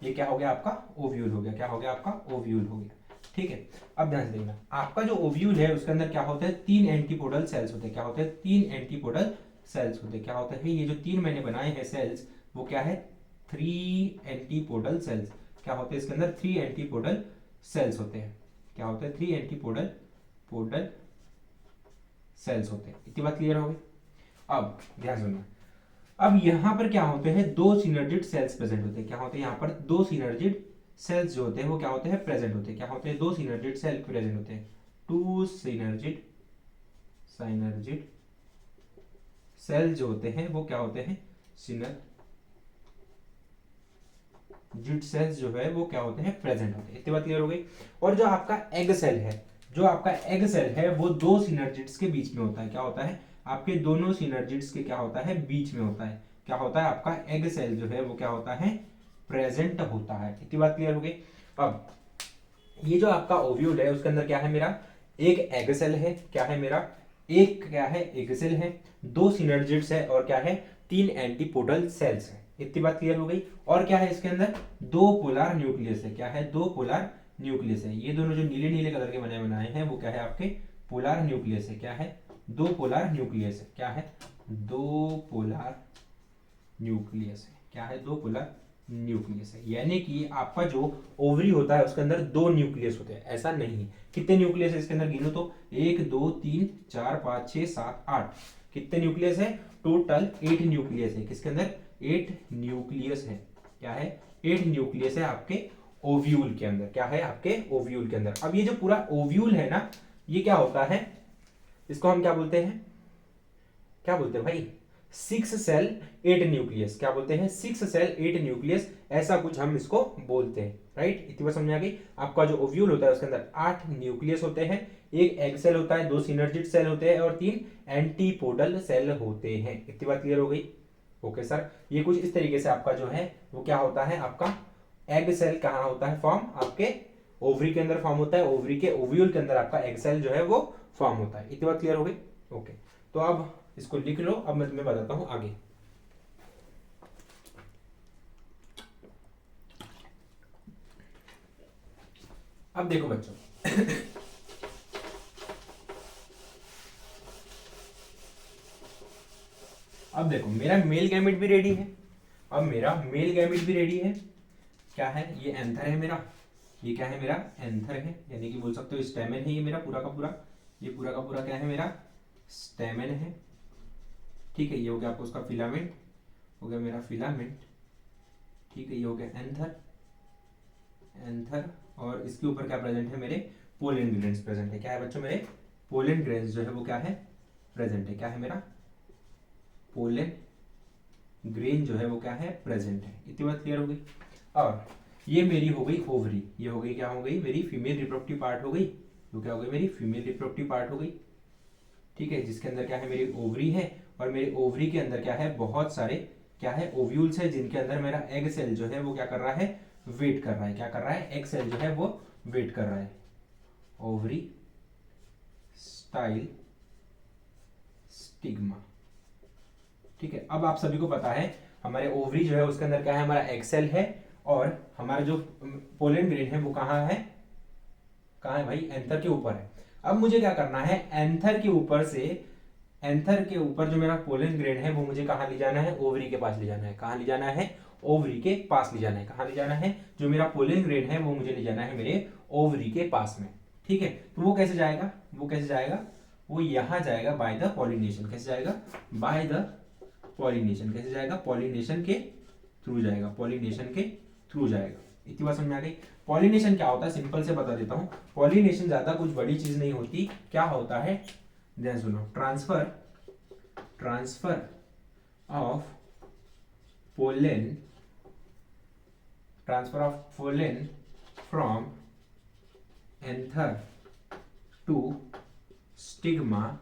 ये क्या हो गया, आपका ओव्यूल हो गया। क्या हो गया, आपका ओव्यूल हो गया। ठीक है, अब ध्यान से देखना, आपका जो ओव्यूल है उसके अंदर क्या होता है, 3 एंटीपोडल सेल्स होते हैं। क्या होते हैं, 3 एंटीपोडल सेल्स होते हैं। क्या होता है, ये जो 3 मैंने बनाए हैं सेल्स, वो क्या है, 3 एंटीपोडल सेल्स। क्या होते हैं, इसके अंदर 3 एंटीपोडल सेल्स होते हैं। क्या होते हैं, 3 एंटीपोडल पोडल सेल्स होते हैं। इतनी बात क्लियर हो गई। अब ध्यान सुनना, अब यहां पर क्या होते हैं, 2 सिनर्जिड सेल्स प्रेजेंट होते हैं। क्या होते हैं, यहां पर 2 सिनर्जिड सेल्स जो होते हैं वो क्या होते हैं, प्रेजेंट होते हैं। क्या होते हैं, 2 सिनर्जिड सेल प्रेजेंट होते हैं। 2 सिनर्जिड सेल जो होते हैं वो क्या होते हैं, सिनर्जिड सेल्स जो है वो क्या होते हैं, प्रेजेंट होते हैं। इतनी बात क्लियर हो गई। और जो आपका एग सेल है, जो आपका एग सेल है वो 2 सिनर्जिड्स के बीच में होता है। क्या होता है, आपके दोनों सिनर्जिड्स के क्या होता है, बीच में होता है। क्या होता है, आपका एग सेल जो है वो क्या होता है, प्रेजेंट होता है। इतनी बात क्लियर हो गई। अब ये जो आपका ओव्यूल है उसके अंदर क्या है, मेरा एक एग सेल है। क्या है, मेरा एक क्या है, एग सेल है, 2 सिनर्जिड्स है, और क्या है, 3 एंटीपोडल सेल्स है। इतनी बात क्लियर हो गई। और क्या है, इसके अंदर 2 पोलर न्यूक्लियस है। क्या है, 2 पोलर न्यूक्लियस है। ये दोनों जो नीले नीले कलर के बने बनाए हैं वो क्या है, आपके पोलर न्यूक्लियस है। क्या है, 2 पोलर न्यूक्लियस है। क्या है, 2 पोलर न्यूक्लियस है। क्या है, 2 पोलर न्यूक्लियस है। यानी कि आपका जो ओवरी होता है उसके अंदर 2 न्यूक्लियस होते हैं, ऐसा नहीं। कितने न्यूक्लियस है इसके अंदर, गिनो तो, 1 2 3 4 5 6 7 8। कितने न्यूक्लियस है, टोटल 8 न्यूक्लियस है। किसके अंदर, 8 न्यूक्लियस है। क्या है, 8 न्यूक्लियस है आपके ओव्यूल के अंदर। क्या है, आपके ओव्यूल के अंदर। अब ये जो पूरा ओव्यूल है ना, ये क्या होता है, इसको हम क्या बोलते हैं, क्या बोलते हैं भाई, 6 सेल 8 न्यूक्लियस। क्या बोलते हैं, 6 सेल 8 न्यूक्लियस, ऐसा कुछ हम इसको बोलते हैं। राइट, इतनी बात समझ आ गई। आपका जो ओव्यूल होता है उसके अंदर 8 न्यूक्लियस होते हैं, एक एग सेल होता है, 2 सिनर्जिड सेल होते हैं, और 3 एंटीपोडल सेल होते हैं। इतनी बात क्लियर हो गई। ओके सर, ये कुछ इस तरीके से आपका जो है वो क्या होता है, आपका एग सेल कहाँ होता है फॉर्म, आपके ओवरी के अंदर फॉर्म होता है। ओवरी के ओव्यूल के अंदर आपका एग सेल जो है वो फॉर्म होता है। इतनी बात क्लियर हो गई। ओके, तो अब इसको लिख लो। अब मैं तुम्हें बताता हूं आगे। अब देखो बच्चों, अब देखो मेरा मेल गैमेट भी रेडी है। अब मेरा मेल गैमेट भी रेडी है। क्या है ये? एंथर है मेरा। ये क्या है? मेरा एंथर है, यानी कि बोल सकते हो स्टेमेन है ये मेरा पूरा का पूरा। ये पूरा का पूरा क्या है? मेरा स्टेमेन है। ठीक है, ये हो गया आपको उसका फिलामेंट, हो गया मेरा फिलामेंट। ठीक है, ये हो गया एंथर। एंथर और इसके ऊपर क्या प्रेजेंट है? मेरे पोलन ग्रेन्स प्रेजेंट है। क्या है बच्चों? मेरे पोलन ग्रेन्स जो है वो क्या है? प्रेजेंट है। क्या है? मेरा पोलन ग्रेन जो है वो क्या है? प्रेजेंट है। इतनी बात क्लियर हो गई। और ये मेरी हो गई ओवरी। ये हो गई क्या हो गई? मेरी फीमेल रिप्रोडक्टिव पार्ट हो गई। तो क्या हो गई? मेरी फीमेल रिप्रोडक्टिव पार्ट हो गई। ठीक है, जिसके अंदर क्या है? मेरी ओवरी है। और मेरी ओवरी के अंदर क्या है? बहुत सारे क्या है? ओव्यूल्स है, जिनके अंदर मेरा एग सेल जो है वो क्या कर रहा है? वेट कर रहा है। क्या कर रहा है? एग सेल जो है वो वेट कर रहा है। Ovary style stigma. ठीक है, अब आप सभी को पता है हमारे ओवरी जो है उसके अंदर क्या है? हमारा एग सेल है। और हमारा जो पोलन ग्रेन है वो कहाँ है? कहाँ है भाई? एंथर के ऊपर है। अब मुझे क्या करना है? एंथर के ऊपर से, एंथर के ऊपर जो मेरा पोलन ग्रेन है वो मुझे कहाँ ले जाना है? ओवरी के पास ले जाना है। कहाँ ले जाना है? ओवरी के पास ले जाना है। कहाँ ले जाना है? जो मेरा पोलन ग्रेन है वो मुझे ले जाना है मेरे ओवरी के पास में। ठीक है, तो वो कैसे जाएगा? वो कैसे जाएगा? वो यहां जाएगा बाय द पॉलिनेशन। कैसे जाएगा? By the pollination. कैसे जाएगा? पॉलिनेशन के थ्रू जाएगा। पॉलिनेशन के थ्रू जाएगा। इतनी बात समझ में आ गई? पॉलिनेशन क्या होता है? सिंपल से बता देता हूं। पॉलिनेशन ज्यादा कुछ बड़ी चीज नहीं होती। क्या होता है? ध्यान सुनो। Transfer of pollen, transfer of pollen from anther to stigma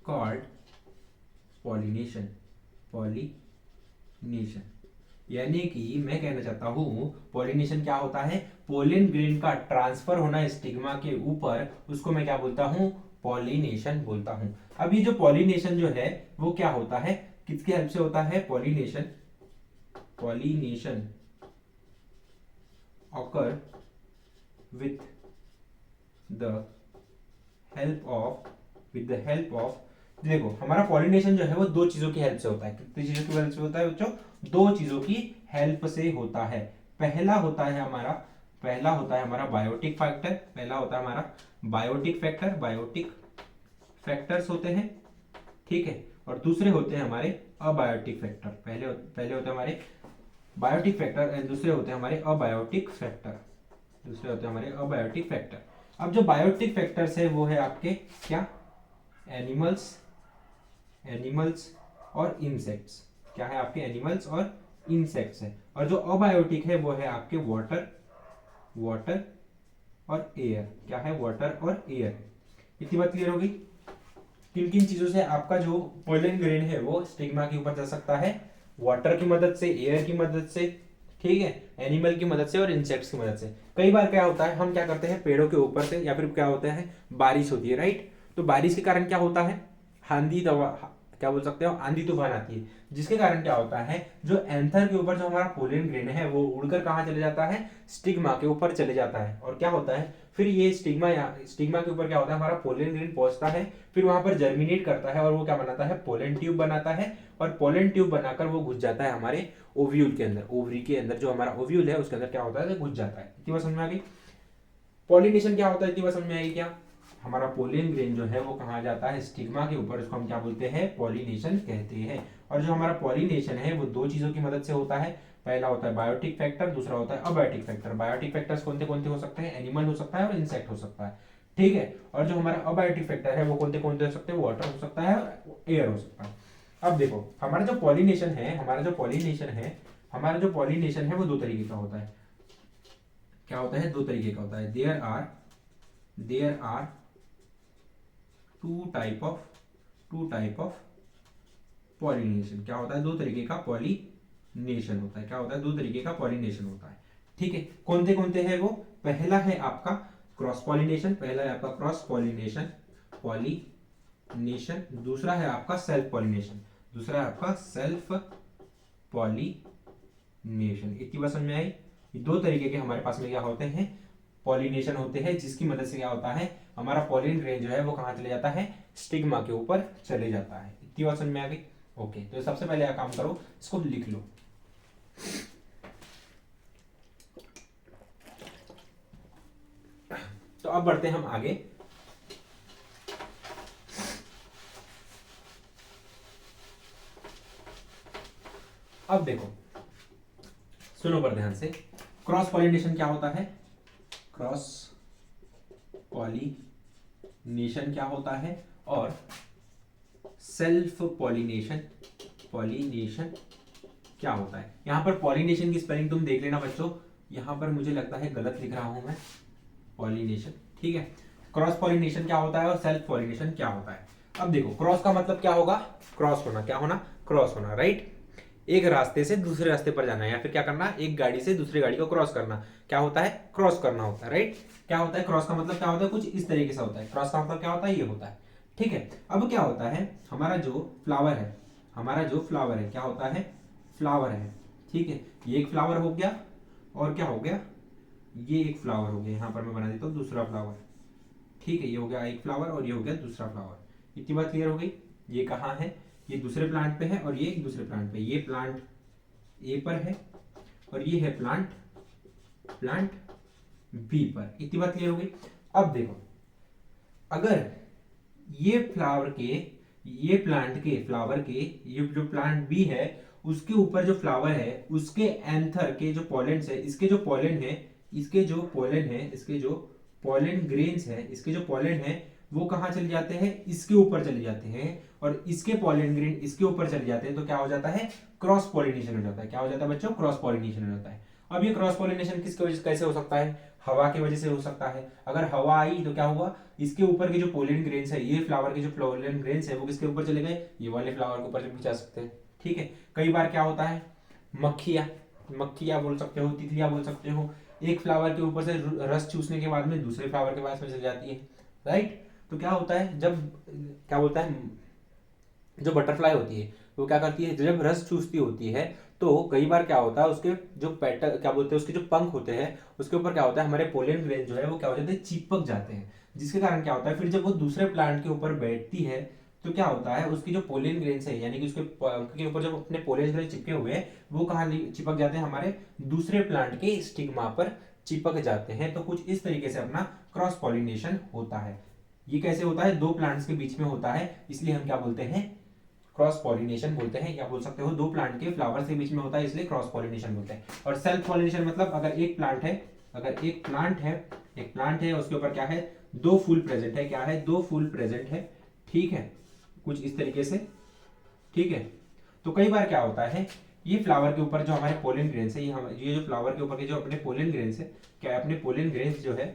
called pollination. Pollination यानी कि मैं कहना चाहता हूं पॉलिनेशन क्या होता है? पोलन ग्रेन का ट्रांसफर होना स्टिग्मा के ऊपर, उसको मैं क्या बोलता हूं? पॉलिनेशन बोलता हूं। अब ये जो पॉलिनेशन जो है वो क्या होता है? किसके हेल्प से होता है pollination? Pollination occur with the help of, देखो हमारा पॉलिनेशन जो है वो दो चीजों की हेल्प से होता है। कितनी चीजों की हेल्प से होता है बच्चों? दो चीजों की हेल्प से होता है। पहला होता है हमारा बायोटिक फैक्टर। पहला होता है हमारा बायोटिक फैक्टर। बायोटिक फैक्टर्स होते हैं। ठीक है, और दूसरे होते हैं हमारे अबायोटिक फैक्टर। पहले होते हैं हमारे बायोटिक फैक्टर एंड दूसरे होते हैं हमारे अबायोटिक फैक्टर। अब जो बायोटिक फैक्टर्स है वो है आपके क्या? एनिमल्स और इंसेक्ट्स। क्या है? आपके एनिमल्स और इंसेक्ट्स है। और जो अबायोटिक है वो है आपके वाटर और एयर। क्या है? वाटर और एयर। इतनी बात क्लियर होगी? किन किन चीजों से आपका जो पोलन ग्रेन है वो स्टिग्मा के ऊपर जा सकता है? वाटर की मदद से, एयर की मदद से, ठीक है, एनिमल की मदद से और इंसेक्ट्स की मदद से। कई बार क्या होता है, हम क्या करते हैं पेड़ों के ऊपर से, या फिर क्या होता है बारिश होती है, राइट? तो बारिश के कारण क्या होता है? आंधी दवा, क्या बोल सकते हो, आंधी तूफान आती है, जिसके कारण क्या होता है जो एंथर के ऊपर जो हमारा पोलन ग्रेन है वो उड़कर कहाँ चले जाता है? स्टिग्मा के ऊपर चले जाता है। और क्या होता है फिर ये स्टिग्मा के ऊपर क्या होता है? हमारा पोलन ग्रेन पहुंचता है, फिर वहां पर जर्मिनेट करता है और वो क्या बनाता है? पोलन ट्यूब बनाता है। और पोलन ट्यूब बनाकर वो घुस जाता है हमारे ओव्यूल के अंदर। ओवरी के अंदर जो हमारा ओव्यूल है उसके अंदर क्या होता है? घुस जाता है। इतनी बात समझ में आ गई? पॉलिनेशन क्या होता है? इतनी बात समझ में आएगी क्या? हमारा पोलन ग्रेन जो है वो कहाँ जाता है? स्टिग्मा के ऊपर। उसको हम क्या बोलते हैं? पॉलिनेशन कहते हैं। और जो हमारा पॉलिनेशन है वो दो चीजों की मदद से होता है। पहला होता है बायोटिक फैक्टर, दूसरा होता है अबायोटिक फैक्टर। बायोटिक फैक्टर्स कौन कौन हो सकते हैं? एनिमल हो सकता है और इंसेक्ट हो सकता है। ठीक है, और जो हमारा अबायोटिक फैक्टर है वो कौन हो सकते हैं? वाटर हो सकता है और एयर हो सकता है। अब देखो हमारा जो पॉलिनेशन है वो दो तरीके का होता है। क्या होता है? दो तरीके का होता है। There are two type of pollination. क्या होता है? दो तरीके का पॉलिनेशन होता है। क्या होता है? दो तरीके का पॉलिनेशन होता है। ठीक है, कौन से हैं वो? पहला है आपका क्रॉस पॉलिनेशन। पॉलिनेशन। दूसरा है आपका सेल्फ पॉलिनेशन। इतनी बात समझ में आई? दो तरीके के हमारे पास में क्या होते हैं? पॉलिनेशन होते हैं, जिसकी मदद से क्या होता है, हमारा पॉलिन ग्रेन जो है वो कहाँ चले जाता है, स्टिग्मा के ऊपर चले जाता है। इतनी बात समझ में आ गई? ओके, तो सबसे पहले क्या काम करो, इसको लिख लो। तो अब बढ़ते हैं हम आगे। अब देखो, सुनो पर ध्यान से, क्रॉस पॉलिनेशन क्या होता है, क्रॉस पॉलिनेशन क्या होता है, और सेल्फ पॉलिनेशन, पॉलिनेशन क्या होता है। यहां पर पॉलिनेशन की स्पेलिंग तुम देख लेना बच्चों, यहां पर मुझे लगता है गलत लिख रहा हूं मैं, पॉलिनेशन, ठीक है। क्रॉस पॉलिनेशन क्या होता है और सेल्फ पॉलिनेशन क्या होता है। अब देखो, क्रॉस का मतलब क्या होगा, क्रॉस होना, क्या होना, क्रॉस होना, राइट। एक रास्ते से दूसरे रास्ते पर जाना है, या फिर क्या करना, एक गाड़ी से दूसरी गाड़ी को क्रॉस करना, क्या होता है, क्रॉस करना होता है, राइट। क्या होता है क्रॉस का मतलब, क्या होता है, कुछ इस तरीके से होता है। क्रॉस का मतलब क्या होता है, ये होता है, ठीक है। अब क्या होता है, हमारा जो फ्लावर है, हमारा जो फ्लावर है क्या होता है, फ्लावर है, ठीक है। ये एक फ्लावर हो गया, और क्या हो गया, ये एक फ्लावर हो गया। यहां पर मैं बना देता हूं दूसरा फ्लावर, ठीक है। ये हो गया एक फ्लावर और ये हो गया दूसरा फ्लावर। इतनी बात क्लियर हो गई। ये कहाँ है, ये दूसरे प्लांट पे है और ये दूसरे प्लांट पे, ये प्लांट ए पर है और ये है प्लांट बी पर। इतनी बात क्लियर हो गई। अब देखो, अगर ये फ्लावर के, ये प्लांट के फ्लावर के, ये जो प्लांट बी है उसके ऊपर जो फ्लावर है उसके एंथर के जो पॉलेंस है, इसके जो पॉलन है, इसके जो पॉलन है, इसके जो पॉलन ग्रेन्स है, इसके जो पॉलन है वो कहाँ चले जाते हैं, इसके ऊपर चले जाते हैं, और इसके पॉलन ग्रेन इसके ऊपर चले जाते हैं। तो क्या हो जाता है, क्रॉस पॉलिनेशन हो जाता है। क्या हो जाता है बच्चों, क्रॉस पॉलिनेशन हो जाता है। अब ये क्रॉस पॉलिनेशन किसकी वजह से, कैसे हो सकता है, हवा की वजह से हो सकता है। अगर हवा आई तो क्या हुआ, इसके ऊपर के जो पोलन ग्रेन्स है, ये फ्लावर के जो पोलन ग्रेन्स है वो किसके ऊपर चले गए, ये वाले फ्लावर के ऊपर भी जा सकते हैं, ठीक है। कई बार क्या होता है, मक्खियां, मक्खियां बोल सकते हो, तितलियां बोल सकते हो, एक फ्लावर के ऊपर से रस चूसने के बाद में दूसरे फ्लावर के पास में चल जाती है, राइट। तो क्या होता है, जब क्या बोलता है, जो बटरफ्लाई होती है वो क्या करती है, जब रस चूसती होती है तो कई बार क्या होता है, उसके जो पेटल क्या बोलते हैं, उसके जो पंख होते हैं उसके ऊपर क्या होता है, हमारे पोलन ग्रेन जो है वो क्या हो जाते हैं, चिपक जाते हैं। जिसके कारण क्या होता है, फिर जब वो दूसरे प्लांट के ऊपर बैठती है तो क्या होता है, उसकी जो पोलन ग्रेन्स है, यानी कि उसके पंख के ऊपर जो अपने पोलन ग्रेन चिपके हुए हैं वो कहाँ चिपक जाते हैं, हमारे दूसरे प्लांट के स्टिग्मा पर चिपक जाते हैं। तो कुछ इस तरीके से अपना क्रॉस पॉलिनेशन होता है। ये कैसे होता है, दो प्लांट्स के बीच में होता है, इसलिए हम क्या बोलते हैं, क्रॉस पॉलिनेशन बोलते हैं। या बोल सकते हो दो प्लांट के फ्लावर्स के बीच में होता है, इसलिए क्रॉस पॉलिनेशन बोलते हैं। और सेल्फ पॉलिनेशन मतलब, अगर एक प्लांट है, अगर एक प्लांट है उसके ऊपर क्या है, दो फूल प्रेजेंट है, क्या है, दो फूल प्रेजेंट है, ठीक है, कुछ इस तरीके से, ठीक है। तो कई बार क्या होता है, ये फ्लावर के ऊपर जो हमारे पोलन ग्रेन्स है, ये जो फ्लावर के ऊपर के जो अपने पोलन ग्रेन्स है, क्या अपने पोलन ग्रेन्स जो है,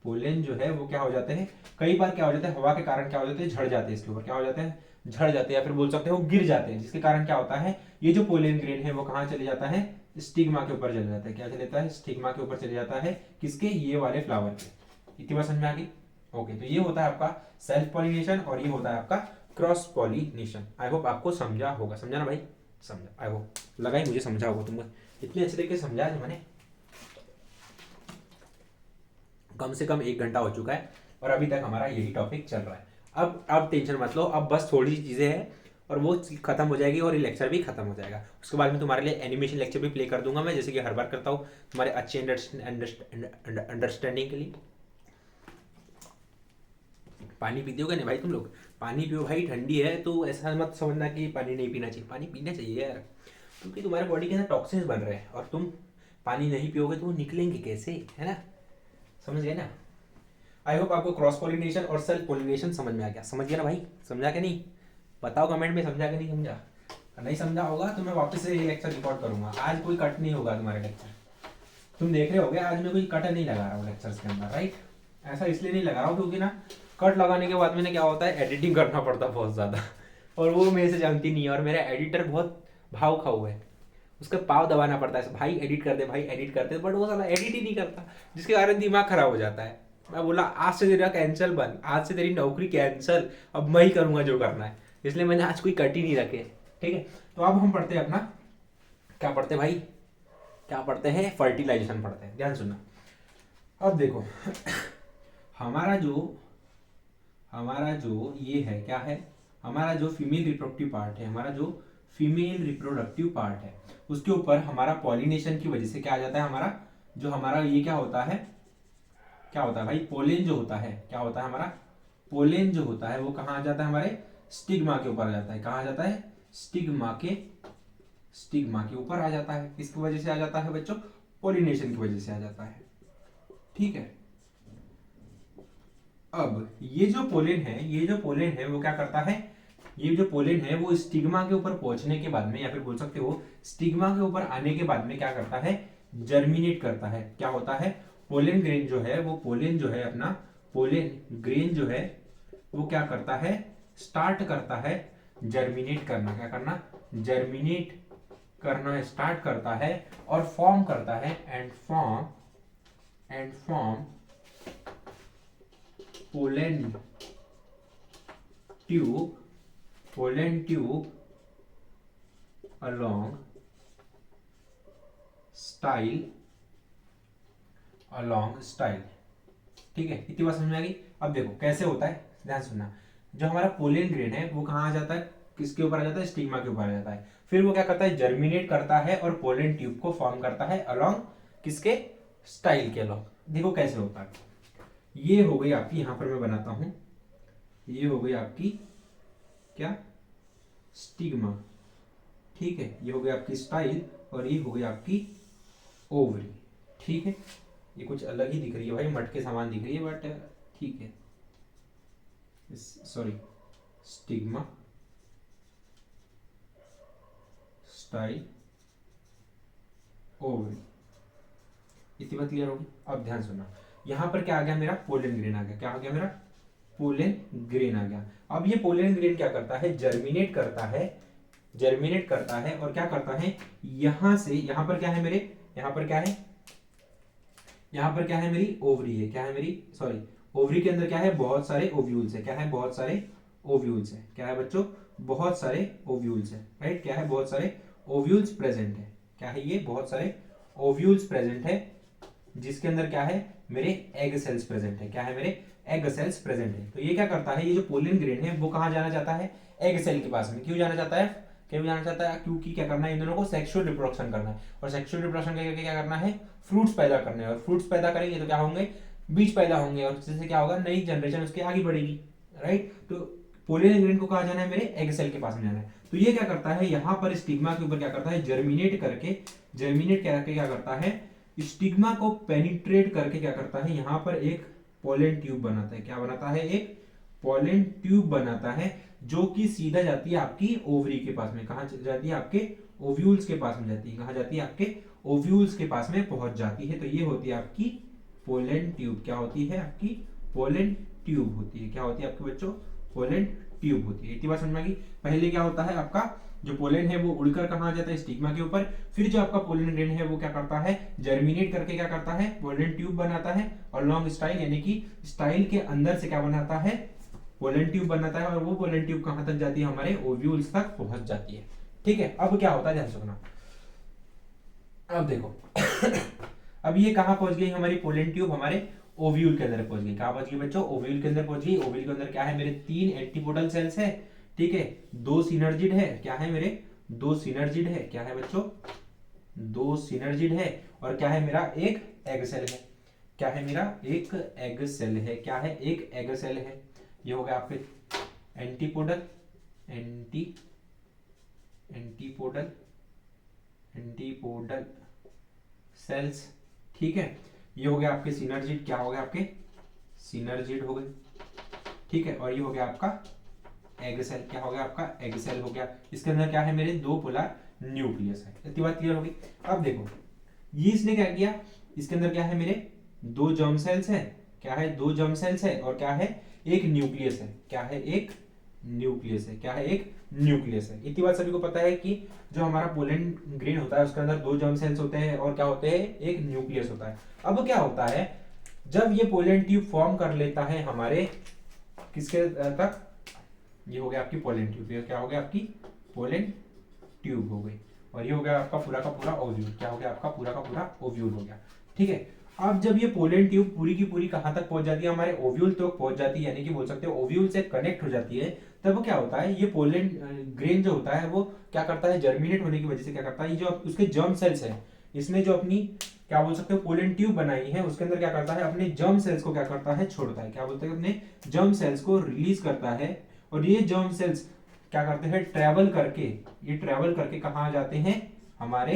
पोलन जो है वो क्या हो जाते हैं, कई बार क्या हो जाता है, हवा के कारण क्या हो जाते हैं, झड़ जाते हैं, इसके ऊपर क्या हो जाते हैं, झड़ जाते हैं, या फिर बोल सकते हो गिर जाते हैं। जिसके कारण क्या होता है, ये जो पोलन ग्रेन है वो कहाँ चले जाता है, स्टिग्मा के ऊपर चले जाता है। क्या चले जाता है, स्टिग्मा के ऊपर चले जाता है, किसके, ये वाले फ्लावर के। इतनी बात समझ में आ गई। ओके, तो ये होता है आपका सेल्फ पॉलिनेशन और ये होता है आपका क्रॉस पॉलिनेशन। आई होप आपको समझा होगा, समझा ना भाई, समझा, आई होप, लगा ही मुझे समझा होगा, तुमको इतने अच्छे तरीके से समझा जो मैंने, कम से कम 1 घंटा हो चुका है और अभी तक हमारा यही टॉपिक चल रहा है। अब टेंशन मत लो, अब बस थोड़ी सी चीज़ें हैं और वो खत्म हो जाएगी और ये लेक्चर भी खत्म हो जाएगा। उसके बाद में तुम्हारे लिए एनिमेशन लेक्चर भी प्ले कर दूंगा मैं, जैसे कि हर बार करता हूँ तुम्हारे अच्छे अंडरस्टैंडिंग के लिए। पानी पीते हो क्या नहीं भाई तुम लोग, पानी पियो भाई, ठंडी है तो ऐसा मत समझना कि पानी नहीं पीना चाहिए, पानी पीना चाहिए यार, क्योंकि तुम्हारे बॉडी के अंदर टॉक्सिन्स बन रहे हैं और तुम पानी नहीं पियोगे तो वो निकलेंगे कैसे, है ना, समझ गए ना। आई होप आपको क्रॉस पॉलिनेशन और सेल्फ पॉलिनेशन समझ में आ गया, समझ गया ना भाई, समझा कि नहीं, बताओ कमेंट में समझा कि नहीं समझा। नहीं समझा होगा तो मैं वापस से ये लेक्चर रिकॉर्ड करूंगा, आज कोई कट नहीं होगा तुम्हारे लेक्चर, तुम देख रहे होगे आज मैं कोई कट नहीं लगा रहा हूँ लेक्चर्स के अंदर, राइट। ऐसा इसलिए नहीं लगा रहा हूँ क्योंकि ना कट लगाने के बाद मैंने क्या होता है, एडिटिंग करना पड़ता है बहुत ज़्यादा, और वो मेरे से जानती नहीं है, और मेरा एडिटर बहुत भाव खाऊ है, उसका पाव दबाना पड़ता है, भाई एडिट कर दे, भाई एडिट कर दे, बट वो साला एडिट ही नहीं करता, जिसके कारण दिमाग खराब हो जाता है। मैं बोला आज से तेरा कैंसिल बन, आज से तेरी नौकरी कैंसिल, अब मैं ही करूंगा जो करना है, इसलिए मैंने आज कोई कट ही नहीं रखे, ठीक है। तो अब हम पढ़ते हैं अपना, क्या पढ़ते हैं भाई, क्या पढ़ते हैं, फर्टिलाइजेशन पढ़ते हैं, ध्यान सुनना। अब देखो हमारा जो हमारा जो ये है क्या है, हमारा जो फीमेल रिप्रोडक्टिव पार्ट है, हमारा जो फीमेल रिप्रोडक्टिव पार्ट है उसके ऊपर हमारा पॉलिनेशन की वजह से क्या आ जाता है, हमारा जो हमारा ये क्या होता है, क्या होता है भाई, पोलेन जो होता है, क्या होता है हमारा पोलेन जो होता है वो कहाँ आ जाता है, हमारे स्टिग्मा के ऊपर आ जाता है। कहाँ आ जाता है, स्टिग्मा के ऊपर आ जाता है। किसकी वजह से आ जाता है बच्चों, पोलिनेशन की वजह से आ जाता है। ठीक है, अब ये जो पोलेन है, ये जो पोलेन है वो क्या करता है, ये जो पोलेन है वो स्टिग्मा के ऊपर पहुंचने के बाद में, या फिर बोल सकते हो स्टिग्मा के ऊपर आने के बाद में क्या करता है, जर्मिनेट करता है। क्या होता है, पोलेन ग्रेन जो है वो, पोलेन जो है अपना, पोलेन ग्रेन जो है वो क्या करता है, स्टार्ट करता है जर्मिनेट करना। क्या करना, जर्मिनेट करना स्टार्ट करता है और फॉर्म करता है, and form pollen tube along style. ठीक है, इतनी बात समझ में आ गई। अब देखो कैसे होता है, ध्यान सुनना। जो हमारा पोलेन ग्रेन है वो कहाँ आ जाता है, किसके ऊपर आ जाता है, स्टिग्मा के ऊपर आ जाता है। फिर वो क्या करता है, जर्मिनेट करता है और पोलेन ट्यूब को फॉर्म करता है अलोंग किसके, स्टाइल के अलोंग। देखो कैसे होता है, ये हो गई आपकी, यहां पर मैं बनाता हूं, ये हो गई आपकी क्या, स्टिग्मा। ठीक है, ये हो गई आपकी स्टाइल और ये हो गई आपकी ओवरी। ठीक है, ये कुछ अलग ही दिख रही है भाई, मटके सामान दिख रही है, बट ठीक है, सॉरी, स्टिग्मा, स्टाइल, ओवरी। इतनी बात क्लियर होगी। अब ध्यान सुनना, यहां पर क्या आ गया मेरा, पोलन ग्रेन आ गया। क्या आ गया मेरा, पोलन ग्रेन आ गया। अब ये पोलन ग्रेन क्या करता है, जर्मिनेट करता है, जर्मिनेट करता है और क्या करता है, यहां से, यहां पर क्या है मेरे, यहां पर क्या है, यहां पर क्या है मेरी ओवरी है, क्या है मेरी, सॉरी, ओवरी के अंदर क्या है, बहुत सारे ओव्यूल्स है। क्या है, बहुत सारे ओव्यूल्स है। क्या है बच्चों, बहुत सारे ओव्यूल्स है, राइट। क्या है, बहुत सारे ओव्यूल्स प्रेजेंट है। क्या है, ये बहुत सारे ओव्यूल्स प्रेजेंट है, जिसके अंदर क्या है, मेरे एग सेल्स प्रेजेंट है। क्या है, मेरे एग सेल्स प्रेजेंट है। तो ये क्या करता है, ये जो पोलिन ग्रेन है वो कहां जाना चाहता है, एग सेल के पास में। क्यों जाना चाहता है, क्यों जाना चाहता है, क्योंकि क्या करना है, इन दोनों को सेक्सुअल रिप्रोडक्शन करना है। और सेक्सुअल रिप्रोडक्शन करके क्या करना है, फ्रूट्स पैदा करने हैं। और फ्रूट्स पैदा करेंगे तो क्या होंगे, बीज पैदा होंगे, और जिससे क्या होगा, नई जनरेशन उसकी आगे बढ़ेगी, राइट। तो पोलिन ग्रेन को कहा जाना है, मेरे एग सेल के पास में जाना है। तो ये क्या करता है, यहां पर स्टिग्मा के ऊपर क्या करता है, जर्मिनेट करके, जर्मिनेट करके क्या करता है, स्टिग्मा को पेनिट्रेट करके क्या करता है, यहां पर एक पोलन ट्यूब बनाता है। क्या बनाता है, एक पोलन ट्यूब बनाता है, जो कि सीधा जाती है आपकी ओवरी के पास में। कहां जाती है, आपके ओव्यूल्स के पास में जाती है। कहां जाती है, आपके ओव्यूल्स के पास में पहुंच जाती है। तो ये होती है आपकी पोलन ट्यूब। क्या होती है, आपकी पोलन ट्यूब होती है। क्या होती है आपके बच्चों, पोलन ट्यूब होती है। इतनी बात समझ में आ गई। पहले क्या होता है, आपका जो पोलन है वो उड़कर कहां जाता है, स्टिग्मा के ऊपर। फिर जो आपका पोलन ग्रेन है वो क्या करता है, जर्मिनेट करके क्या करता है, पोलन ट्यूब बनाता है। और लॉन्ग स्टाइल, यानी कि स्टाइल के अंदर से क्या बनाता है, पोलन ट्यूब बनाता है। और वो पोलन ट्यूब कहां तक जाती है, हमारे ओव्यूल्स तक पहुंच जाती है। ठीक है, अब क्या होता है, ध्यान सुनना। अब देखो अब ये कहां पहुंच गई हमारी पोलन ट्यूब, हमारे ओव्यूल के अंदर पहुंच गई। कहां पहुंच गई बच्चों, ओव्यूल के अंदर पहुंच गई। ओव्यूल के अंदर क्या है, मेरे 3 एंटीपोडल सेल्स है। ठीक है, 2 सिनर्जिड है। क्या है मेरे, 2 सिनर्जिड है। क्या है बच्चों, 2 सिनर्जिड है। और क्या है मेरा, एक एग सेल है। क्या है मेरा, एक एग सेल है। क्या है, एक एग सेल है। ये हो गया आपके एंटीपोडल, एंटीपोडल सेल्स। ठीक है, ये हो गया आपके सिनर्जिड। क्या हो गया, आपके सिनर्जिड हो गए। ठीक है, और ये हो गया आपका एग सेल। क्या हो गया, आपका एग सेल हो गया। इसके अंदर क्या है, मेरे 2 पोलर न्यूक्लियस है। इतनी बात क्लियर होगी। अब देखो ये इसने क्या किया, इसके अंदर क्या है, मेरे 2 जर्म सेल्स है। क्या है, 2 जर्म सेल्स है। और क्या है, एक न्यूक्लियस है। क्या है, एक न्यूक्लियस है। क्या है, एक न्यूक्लियस है। इतनी बात सभी को पता है कि जो हमारा पोलन ग्रेन होता है उसके अंदर 2 जर्म सेल्स होते हैं और क्या होते हैं, एक न्यूक्लियस होता है। अब क्या होता है, जब ये पोलन ट्यूब फॉर्म कर लेता है हमारे किसके तक, ये हो गया आपकी पोलन ट्यूब। ये क्या हो गया, आपकी पोलन ट्यूब हो गई। और ये हो गया आपका पूरा का पूरा ओव्यूल। क्या हो गया, आपका पूरा का पूरा ओव्यूल हो गया। ठीक है, अब जब ये पोलन ट्यूब पूरी की पूरी कहां तक पहुंच जाती है, हमारे ओव्यूल तक पहुंच जाती है, यानी कि बोल सकते हैं ओव्यूल से कनेक्ट हो जाती है, तब क्या होता है, ये पोलन ग्रेन जो होता है वो क्या करता है, जर्मिनेट होने की वजह से क्या करता है, ये जो उसके जर्म सेल्स है, इसने जो अपनी क्या बोल सकते हो पोलन ट्यूब बनाई है, उसके अंदर क्या करता है, अपने जर्म सेल्स को क्या करता है, छोड़ता है, क्या बोलते हैं, अपने जर्म सेल्स को रिलीज करता है। और ये जर्म सेल्स क्या करते हैं, ट्रेवल करके, ये ट्रेवल करके कहाँ आ जाते हैं, हमारे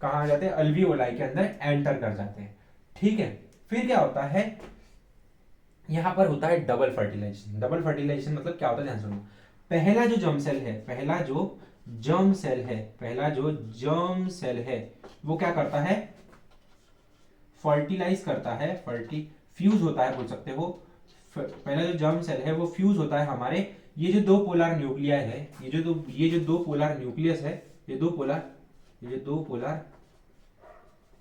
कहाँ आ जाते हैं, अल्वियोलाई के अंदर एंटर कर जाते हैं। ठीक है, फिर क्या होता है, यहां पर होता है डबल फर्टिलाइजेशन। डबल फर्टिलाइजेशन मतलब क्या होता है, ध्यान सुनो। पहला जो जर्म सेल है, पहला जो जर्म सेल है, पहला जो जर्म सेल है, वो क्या करता है, फर्टिलाइज करता है, फ्यूज होता है बोल सकते हो। पहला जो जर्म सेल है वो फ्यूज होता है हमारे, ये जो दो पोलर न्यूक्लियाई है, ये जो दो पोलर न्यूक्लियस है, ये जो दो पोलर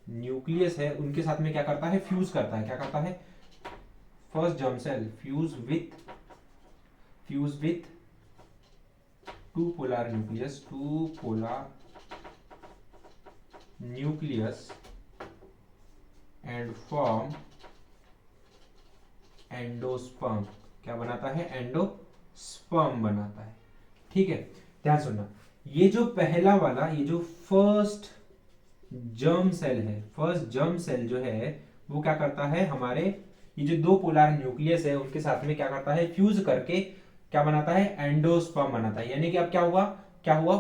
न्यूक्लियस है, उनके साथ में क्या करता है, फ्यूज करता है, क्या करता है, first germ cell fuse with two polar nucleus and form endosperm. क्या बनाता है, एंडोस्पर्म बनाता है। ठीक है, ध्यान सुनना, ये जो पहला वाला, ये जो फर्स्ट जर्म सेल है, फर्स्ट जर्म सेल जो है वो क्या करता है, हमारे ये जो दो पोलर न्यूक्लियस है उनके साथ में क्या करता है, फ्यूज करके क्या बनाता है, एंडोस्पर्म बनाता है। यानी कि अब क्या हुआ,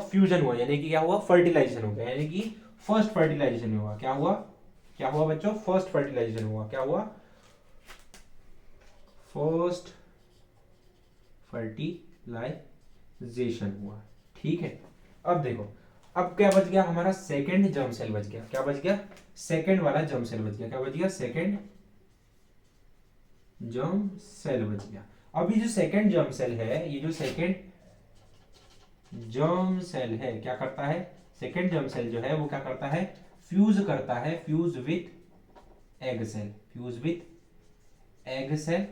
फ्यूजन हुआ, यानी कि क्या हुआ, फर्टिलाइजेशन हो गया, यानी कि फर्स्ट फर्टिलाइजेशन हुआ। क्या हुआ बच्चों, फर्स्ट फर्टिलाइजेशन हुआ। क्या हुआ, फर्स्ट फर्टिलाइजेशन हुआ। ठीक है, अब देखो, अब क्या बच गया, हमारा सेकंड जर्म सेल बच गया। क्या बच गया, सेकंड वाला जर्म सेल बच गया। क्या बच गया, सेकंड जर्म सेल बच गया। अब ये जो सेकंड जर्म सेल है, ये जो सेकंड जर्म सेल है क्या करता है, सेकंड जर्म सेल जो है वो क्या करता है, फ्यूज करता है, fuse with egg cell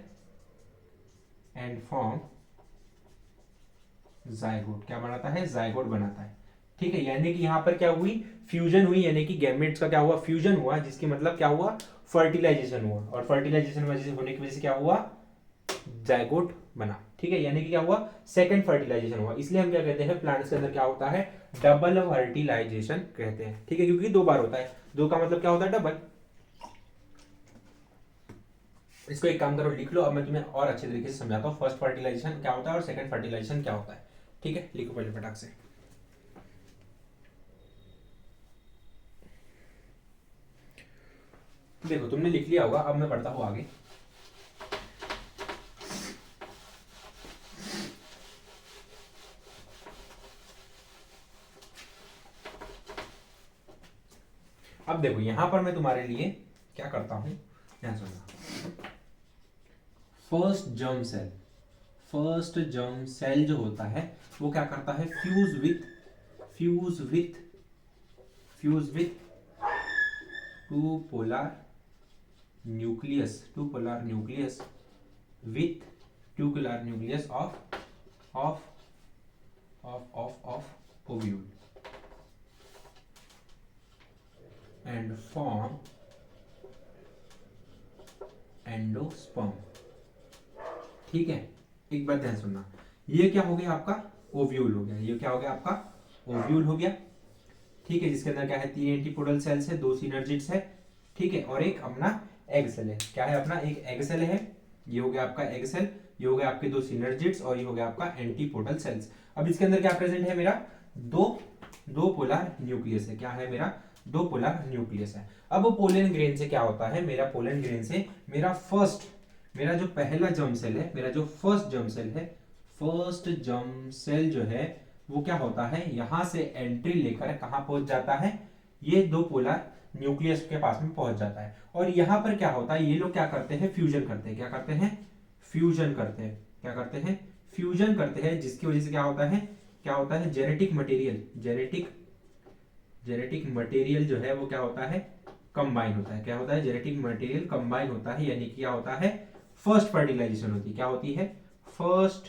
and form zygote. क्या बनाता है, जाइगोट बनाता है। ठीक है, यानी कि यहां पर क्या हुई, फ्यूजन हुई, यानी कि गैमेट्स का क्या हुआ, फ्यूजन हुआ, जिसकी मतलब क्या हुआ, फर्टिलाइजेशन हुआ, और फर्टिलाइजेशन होने की वजह से क्या हुआ, जाइगोट बना। ठीक है, यानी कि क्या हुआ, सेकंड फर्टिलाइजेशन हुआ। इसलिए हम क्या कहते हैं, प्लांट्स के अंदर क्या होता है, डबल फर्टिलाइजेशन कहते हैं। ठीक है, क्योंकि दो बार होता है, दो का मतलब क्या होता है, डबल। इसको एक काम करो, लिख लो, अब मैं तुम्हें और अच्छे तरीके से समझाता हूँ, फर्स्ट फर्टिलाइजेशन क्या होता है और सेकंड फर्टिलाइजेशन क्या होता है। ठीक है, लिखो पहले फटाक से। देखो तुमने लिख लिया होगा, अब मैं पढ़ता हूं आगे। अब देखो यहां पर मैं तुम्हारे लिए क्या करता हूं, ध्यान सुनना। फर्स्ट जर्म सेल जो होता है वो क्या करता है, fuse with two polar nucleus with ट्यूकुलर nucleus of ovule and form endosperm. ठीक है, एक बात ध्यान सुनना, ये क्या हो गया आपका, ओव्यूल हो गया। ये क्या हो गया आपका, ओव्यूल हो गया। ठीक है, जिसके अंदर क्या है, 3 एंटीपोडल सेल्स है, 2 सिनर्जिड्स है। ठीक है, और एक अपना एग सेल है। क्या है अपना, एक एग सेल है, ये हो गया आपका एग सेल, ये हो गया आपके 2 सिनर्जिड्स, और ये हो गया आपका एंटीपोडल सेल्स। अब इसके अंदर क्या प्रेजेंट है, मेरा दो पोलर न्यूक्लियस है। क्या है, मेरा 2 पोलर न्यूक्लियस है। अब पोलन ग्रेन से क्या होता है, मेरा पोलन ग्रेन से मेरा जो पहला जर्म सेल है, मेरा जो फर्स्ट जर्म सेल जो है वो क्या होता है, यहां से एंट्री लेकर कहां पहुंच जाता है, ये 2 पोलर न्यूक्लियस के पास में पहुंच जाता है। और यहां पर क्या होता है, ये लोग क्या करते हैं, फ्यूजन करते हैं। क्या करते हैं, फ्यूजन करते हैं। क्या करते हैं, फ्यूजन करते हैं, जिसकी वजह से क्या होता है, जेनेटिक मटेरियल जो है वो क्या होता है, कंबाइन होता है। क्या होता है, जेनेटिक मटेरियल कंबाइन होता है, यानी कि क्या होता है, फर्स्ट फर्टिलाइजेशन होती है। क्या होती है, फर्स्ट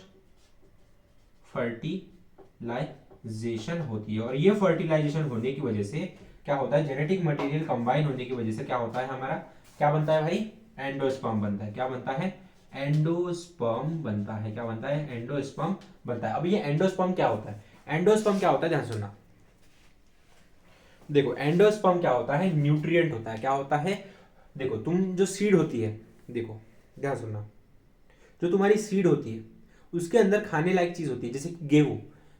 फर्टिलाइजेशन होती है। और ये फर्टिलाइजेशन होने की वजह से क्या होता है, जेनेटिक मटेरियल कंबाइन होने की वजह से क्या होता है, हमारा क्या बनता है भाई, एंडोस्पर्म बनता है। क्या बनता है, एंडोस्पर्म बनता है। क्या बनता है, एंडोस्पर्म बनता है। अब ये एंडोस्पर्म क्या होता है, एंडोस्पर्म क्या होता है, ध्यान सुनना। देखो एंडोस्पर्म क्या होता है, न्यूट्रिएंट होता है। क्या होता है, देखो तुम जो सीड होती है, देखो ध्यान सुनना, जो तुम्हारी सीड होती है उसके अंदर खाने लायक चीज होती है, जैसे गेहूं,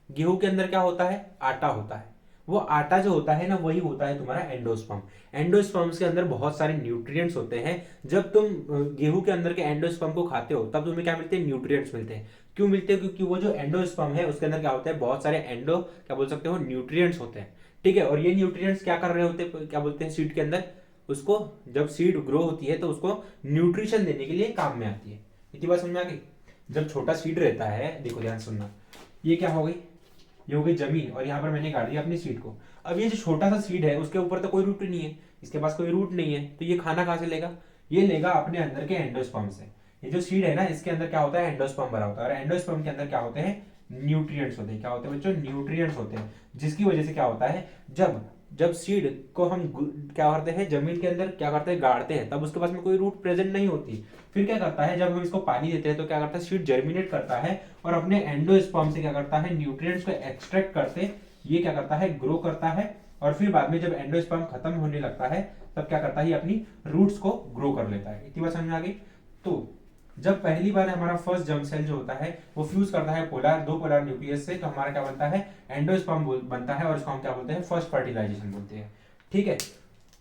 गेहूं के अंदर क्या होता है, आटा होता है। वो आटा जो होता है ना, वही होता है तुम्हारा एंडोस्पर्म। एंडोस्पर्म्स के अंदर बहुत सारे न्यूट्रिएंट्स होते हैं। जब तुम गेहूं के अंदर के एंडोस्पर्म को खाते हो तब तुम्हें क्या मिलते हैं, न्यूट्रिएंट्स मिलते हैं। क्यों मिलते हैं, क्योंकि वो जो एंडोस्पर्म है उसके अंदर क्या होता है, बहुत सारे एंडो क्या बोल सकते हो, न्यूट्रिएंट्स होते हैं। ठीक है, और ये न्यूट्रिएंट्स क्या कर रहे होते हैं, क्या बोलते हैं, सीड के अंदर, उसको जब सीड ग्रो होती है तो उसको न्यूट्रिशन देने के लिए काम में आती है। इतनी बात समझ में आ गई। जब छोटा सीड रहता है, देखो ध्यान सुनना, ये क्या हो गई, ये हो गई जमीन, और यहाँ पर मैंने गाड़ दिया अपनी सीड को। अब ये जो छोटा सा सीड है उसके ऊपर तो कोई रूट नहीं है, इसके पास कोई रूट नहीं है, तो ये खाना कहाँ से लेगा, ये लेगा अपने अंदर के एंडोस्पर्म से। ये जो सीड है ना, इसके अंदर क्या होता है, एंडोस्पर्म भरा होता है, और एंडोस्पर्म के अंदर क्या होते हैं, न्यूट्रिएंट्स होते हैं। क्या होते हैं बच्चों, न्यूट्रिएंट्स होते हैं। जिसकी वजह से क्या होता है, जब जब सीड को हम क्या करते हैं, जमीन के अंदर क्या करते हैं, गाड़ते हैं, तब उसके पास में कोई रूट प्रेजेंट नहीं होती। फिर क्या करता है, जब हम इसको पानी देते हैं तो क्या करता है, सीड जर्मिनेट करता है और अपने एंडोस्पर्म से क्या करता है, न्यूट्रिएंट्स को एक्सट्रैक्ट करते, ये क्या करता है, ग्रो करता है। और फिर बाद में जब एंडोस्पर्म खत्म होने लगता है तब क्या करता है, ये अपनी रूट्स को ग्रो कर लेता है। इतनी बात समझ में आ गई। तो जब पहली बार हमारा फर्स्ट जर्म सेल जो होता है वो फ्यूज करता है पोलर, दो पोलर न्यूक्लियस से, तो हमारा क्या बनता है, एंडोस्पर्म बनता है, और इसको हम क्या बोलते हैं, फर्स्ट फर्टिलाइजेशन बोलते हैं। ठीक है,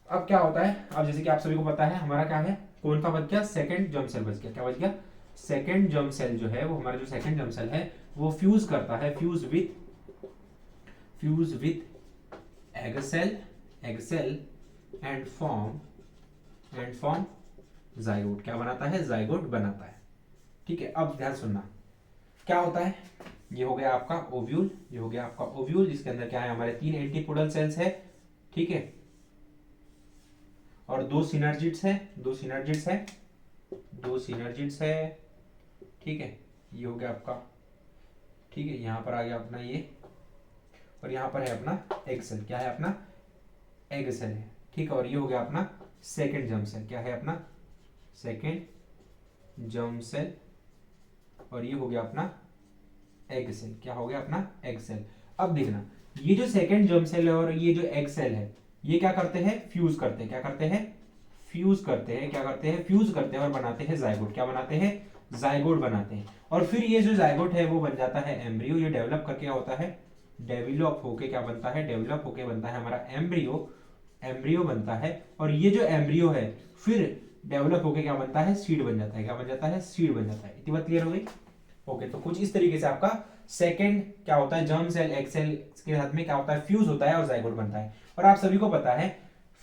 अब क्या होता है, अब जैसे कि आप सभी को पता है हमारा क्या है, कौन सा बच गया, सेकंड जर्म सेल बच गया। क्या बच गया, सेकंड जर्म सेल जो है, वो हमारा जो सेकंड जर्म सेल है वो फ्यूज करता है, fuse with egg cell and form zygote. क्या बनाता है, जाइगोट बनाता है। ठीक है, अब ध्यान सुनना, क्या होता है, ये हो गया आपका ओव्यूल, ये हो गया आपका ओव्यूल, जिसके अंदर क्या है, हमारे 3 एंटीपोडल सेल्स है। ठीक है, और 2 सिनर्जिड्स है, 2 सिनर्जिड्स है, 2 सिनर्जिड्स है। ठीक है, ये हो गया आपका, ठीक है, यहां पर आ गया अपना ये, और यहां पर है अपना एग सेल। क्या है, अपना एग सेल है। ठीक है, और ये हो गया अपना सेकेंड जर्म सेल। क्या है, अपना सेकेंड जर्म सेल, और ये हो गया अपना एग सेल। क्या हो गया, अपना एग सेल। अब देखना, ये जो सेकेंड जर्म सेल है और ये जो एग सेल है, ये क्या करते हैं, फ्यूज करते हैं। क्या करते हैं, फ्यूज करते हैं। क्या करते हैं, फ्यूज करते हैं और बनाते हैं जाइगोट। क्या बनाते हैं, जाइगोट बनाते हैं। और फिर ये जो जाइगोट है वो बन जाता है एम्ब्रियो। ये डेवलप करके क्या होता है, डेवलप होके क्या बनता है, डेवलप होके बनता है हमारा एम्ब्रियो, एम्ब्रियो बनता है। और ये जो एम्ब्रियो है फिर डेवलप होके क्या बनता है, सीड बन जाता है। क्या बन जाता है, सीड बन जाता है। इतनी बात क्लियर हो गई। ओके, तो कुछ इस तरीके से आपका सेकंड क्या होता है, जर्म सेल एग सेल के साथ में क्या होता है, फ्यूज होता है और जाइगोट बनता है। और आप सभी को पता है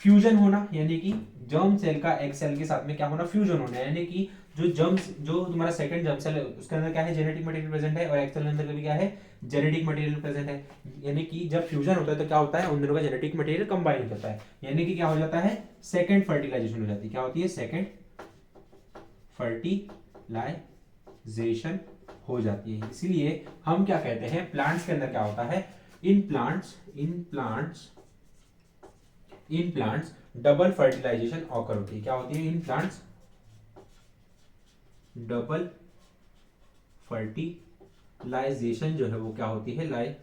फ्यूजन होना, यानी कि जर्म सेल का एग सेल के साथ में क्या होना, फ्यूजन होना, यानी कि जो तुम्हारा सेकंड जर्म सेल है उसके अंदर क्या है, जेनेटिक मटेरियल प्रेजेंट है, और एग सेल के अंदर भी क्या है, जेनेटिक मटेरियल प्रेजेंट है। यानी कि जब फ्यूजन होता है तो क्या होता है, उन दोनों का जेनेटिक मटेरियल कंबाइन हो जाता है, यानी कि क्या हो जाता है, सेकंड फर्टिलाइजेशन हो जाती है। क्या होती है, सेकंड फर्टिलाइजेशन हो जाती है। इसीलिए हम क्या कहते हैं, प्लांट्स के अंदर क्या होता है, in plants double fertilization occur होती है। क्या होती है, इन प्लांट्स डबल फर्टिलाइजेशन जो है वो क्या होती है, लाइजेशन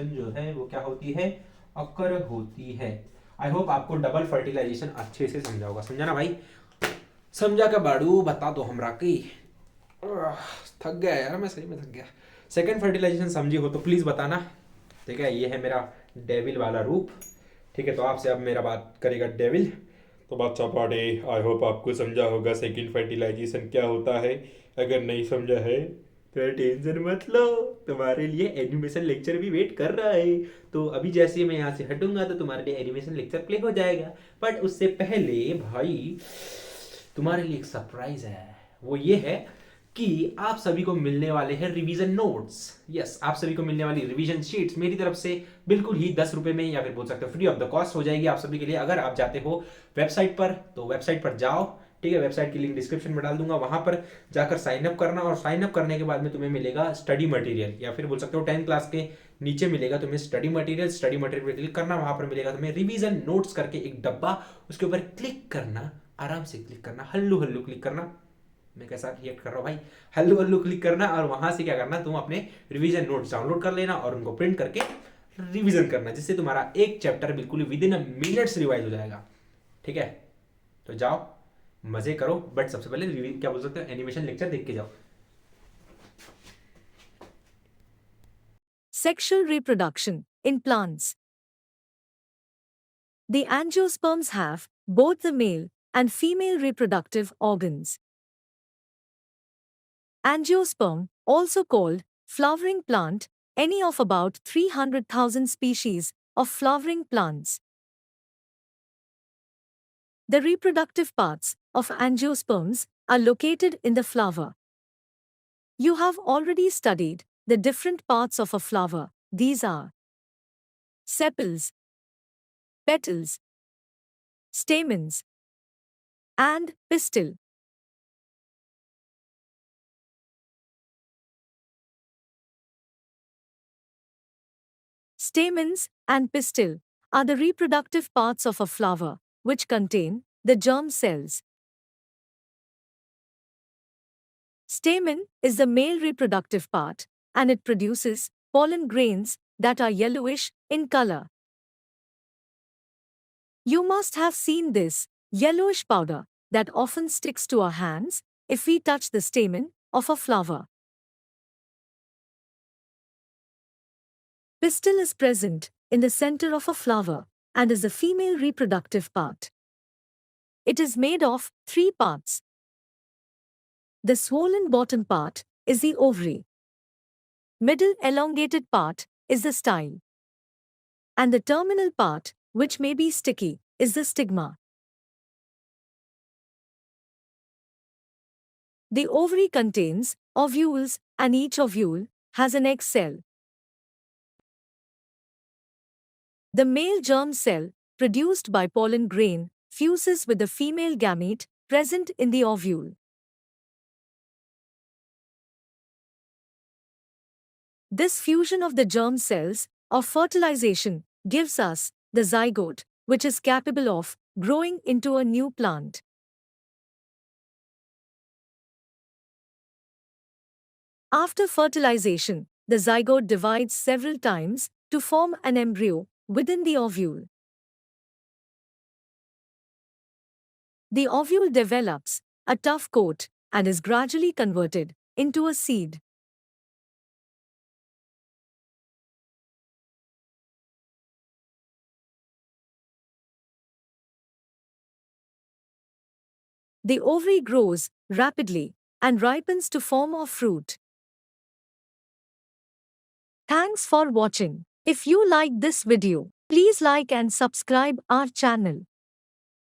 जो है वो क्या होती है, अकर होती है। आई होप आपको डबल फर्टिलाइजेशन अच्छे से समझा होगा। समझा ना भाई, समझा का बाड़ू बता दो हमरा की। थक गया यार, मैं सही में थक गया। सेकंड फर्टिलाइजेशन समझी हो तो प्लीज बताना। ठीक है, ये है मेरा डेविल वाला रूप। ठीक है, तो आपसे अब मेरा बात करेगा डेविल। तो बादशाह पाड़े, आई होप आपको समझा होगा सेकंड फर्टिलाइजेशन क्या होता है। अगर नहीं समझा है तो टेंशन मत लो, तुम्हारे लिए एनिमेशन लेक्चर भी वेट कर रहा है। तो अभी जैसे ही मैं यहाँ से हटूंगा तो तुम्हारे लिए एनिमेशन लेक्चर प्ले हो जाएगा। बट उससे पहले भाई तुम्हारे लिए एक सरप्राइज है। वो ये है कि आप सभी को मिलने वाले हैं रिवीजन नोट्स। यस, आप सभी को मिलने वाली रिवीजन शीट्स मेरी तरफ से बिल्कुल ही 10 रुपए में, या फिर बोल सकते हो फ्री ऑफ द कॉस्ट हो जाएगी आप सभी के लिए। अगर आप जाते हो वेबसाइट पर तो वेबसाइट पर जाओ। ठीक है, वेबसाइट की लिंक डिस्क्रिप्शन में डाल दूंगा, वहां पर जाकर साइन अप करना, और साइन अप करने के बाद में तुम्हें मिलेगा स्टडी मटेरियल, या फिर बोल सकते हो 10 क्लास के नीचे मिलेगा तुम्हें स्टडी मटेरियल पे क्लिक करना, वहां पर मिलेगा तुम्हें रिवीजन नोट्स करके एक डब्बा, उसके ऊपर क्लिक करना, आराम से क्लिक करना, हल्लू हल्लू क्लिक करना। मैं कैसा रिएक्ट कर रहा हूँ भाई, हल्लू हल्लू क्लिक करना, और वहां से क्या करना, तुम अपने रिवीजन नोट्स डाउनलोड कर लेना और उनको प्रिंट करके रिवीजन करना, जिससे तुम्हारा एक चैप्टर बिल्कुल with in a minutes revise हो जाएगा। ठीक है, तो जाओ मजे करो, बट सबसे पहले क्या बोल सकते हो, एनिमेशन लेक्चर देख के जाओ। Sexual reproduction in plants. The angiosperms have both the male and female reproductive organs. Angiosperm, also called flowering plant, any of about 300,000 species of flowering plants. The reproductive parts of angiosperms are located in the flower. You have already studied the different parts of a flower. These are sepals, petals, stamens, and pistil. Stamens and pistil are the reproductive parts of a flower, which contain the germ cells. Stamen is the male reproductive part, and it produces pollen grains that are yellowish in color. You must have seen this yellowish powder that often sticks to our hands if we touch the stamen of a flower. Pistil is present in the center of a flower and is the female reproductive part. It is made of three parts. The swollen bottom part is the ovary. Middle elongated part is the style. And the terminal part, which may be sticky, is the stigma. The ovary contains ovules and each ovule has an egg cell. The male germ cell, produced by pollen grain, fuses with the female gamete present in the ovule. This fusion of the germ cells, or fertilization, gives us the zygote, which is capable of growing into a new plant. After fertilization, the zygote divides several times to form an embryo within the ovule. The ovule develops a tough coat and is gradually converted into a seed. The ovary grows rapidly and ripens to form a fruit. Thanks for watching. If you liked this video, please like and subscribe our channel.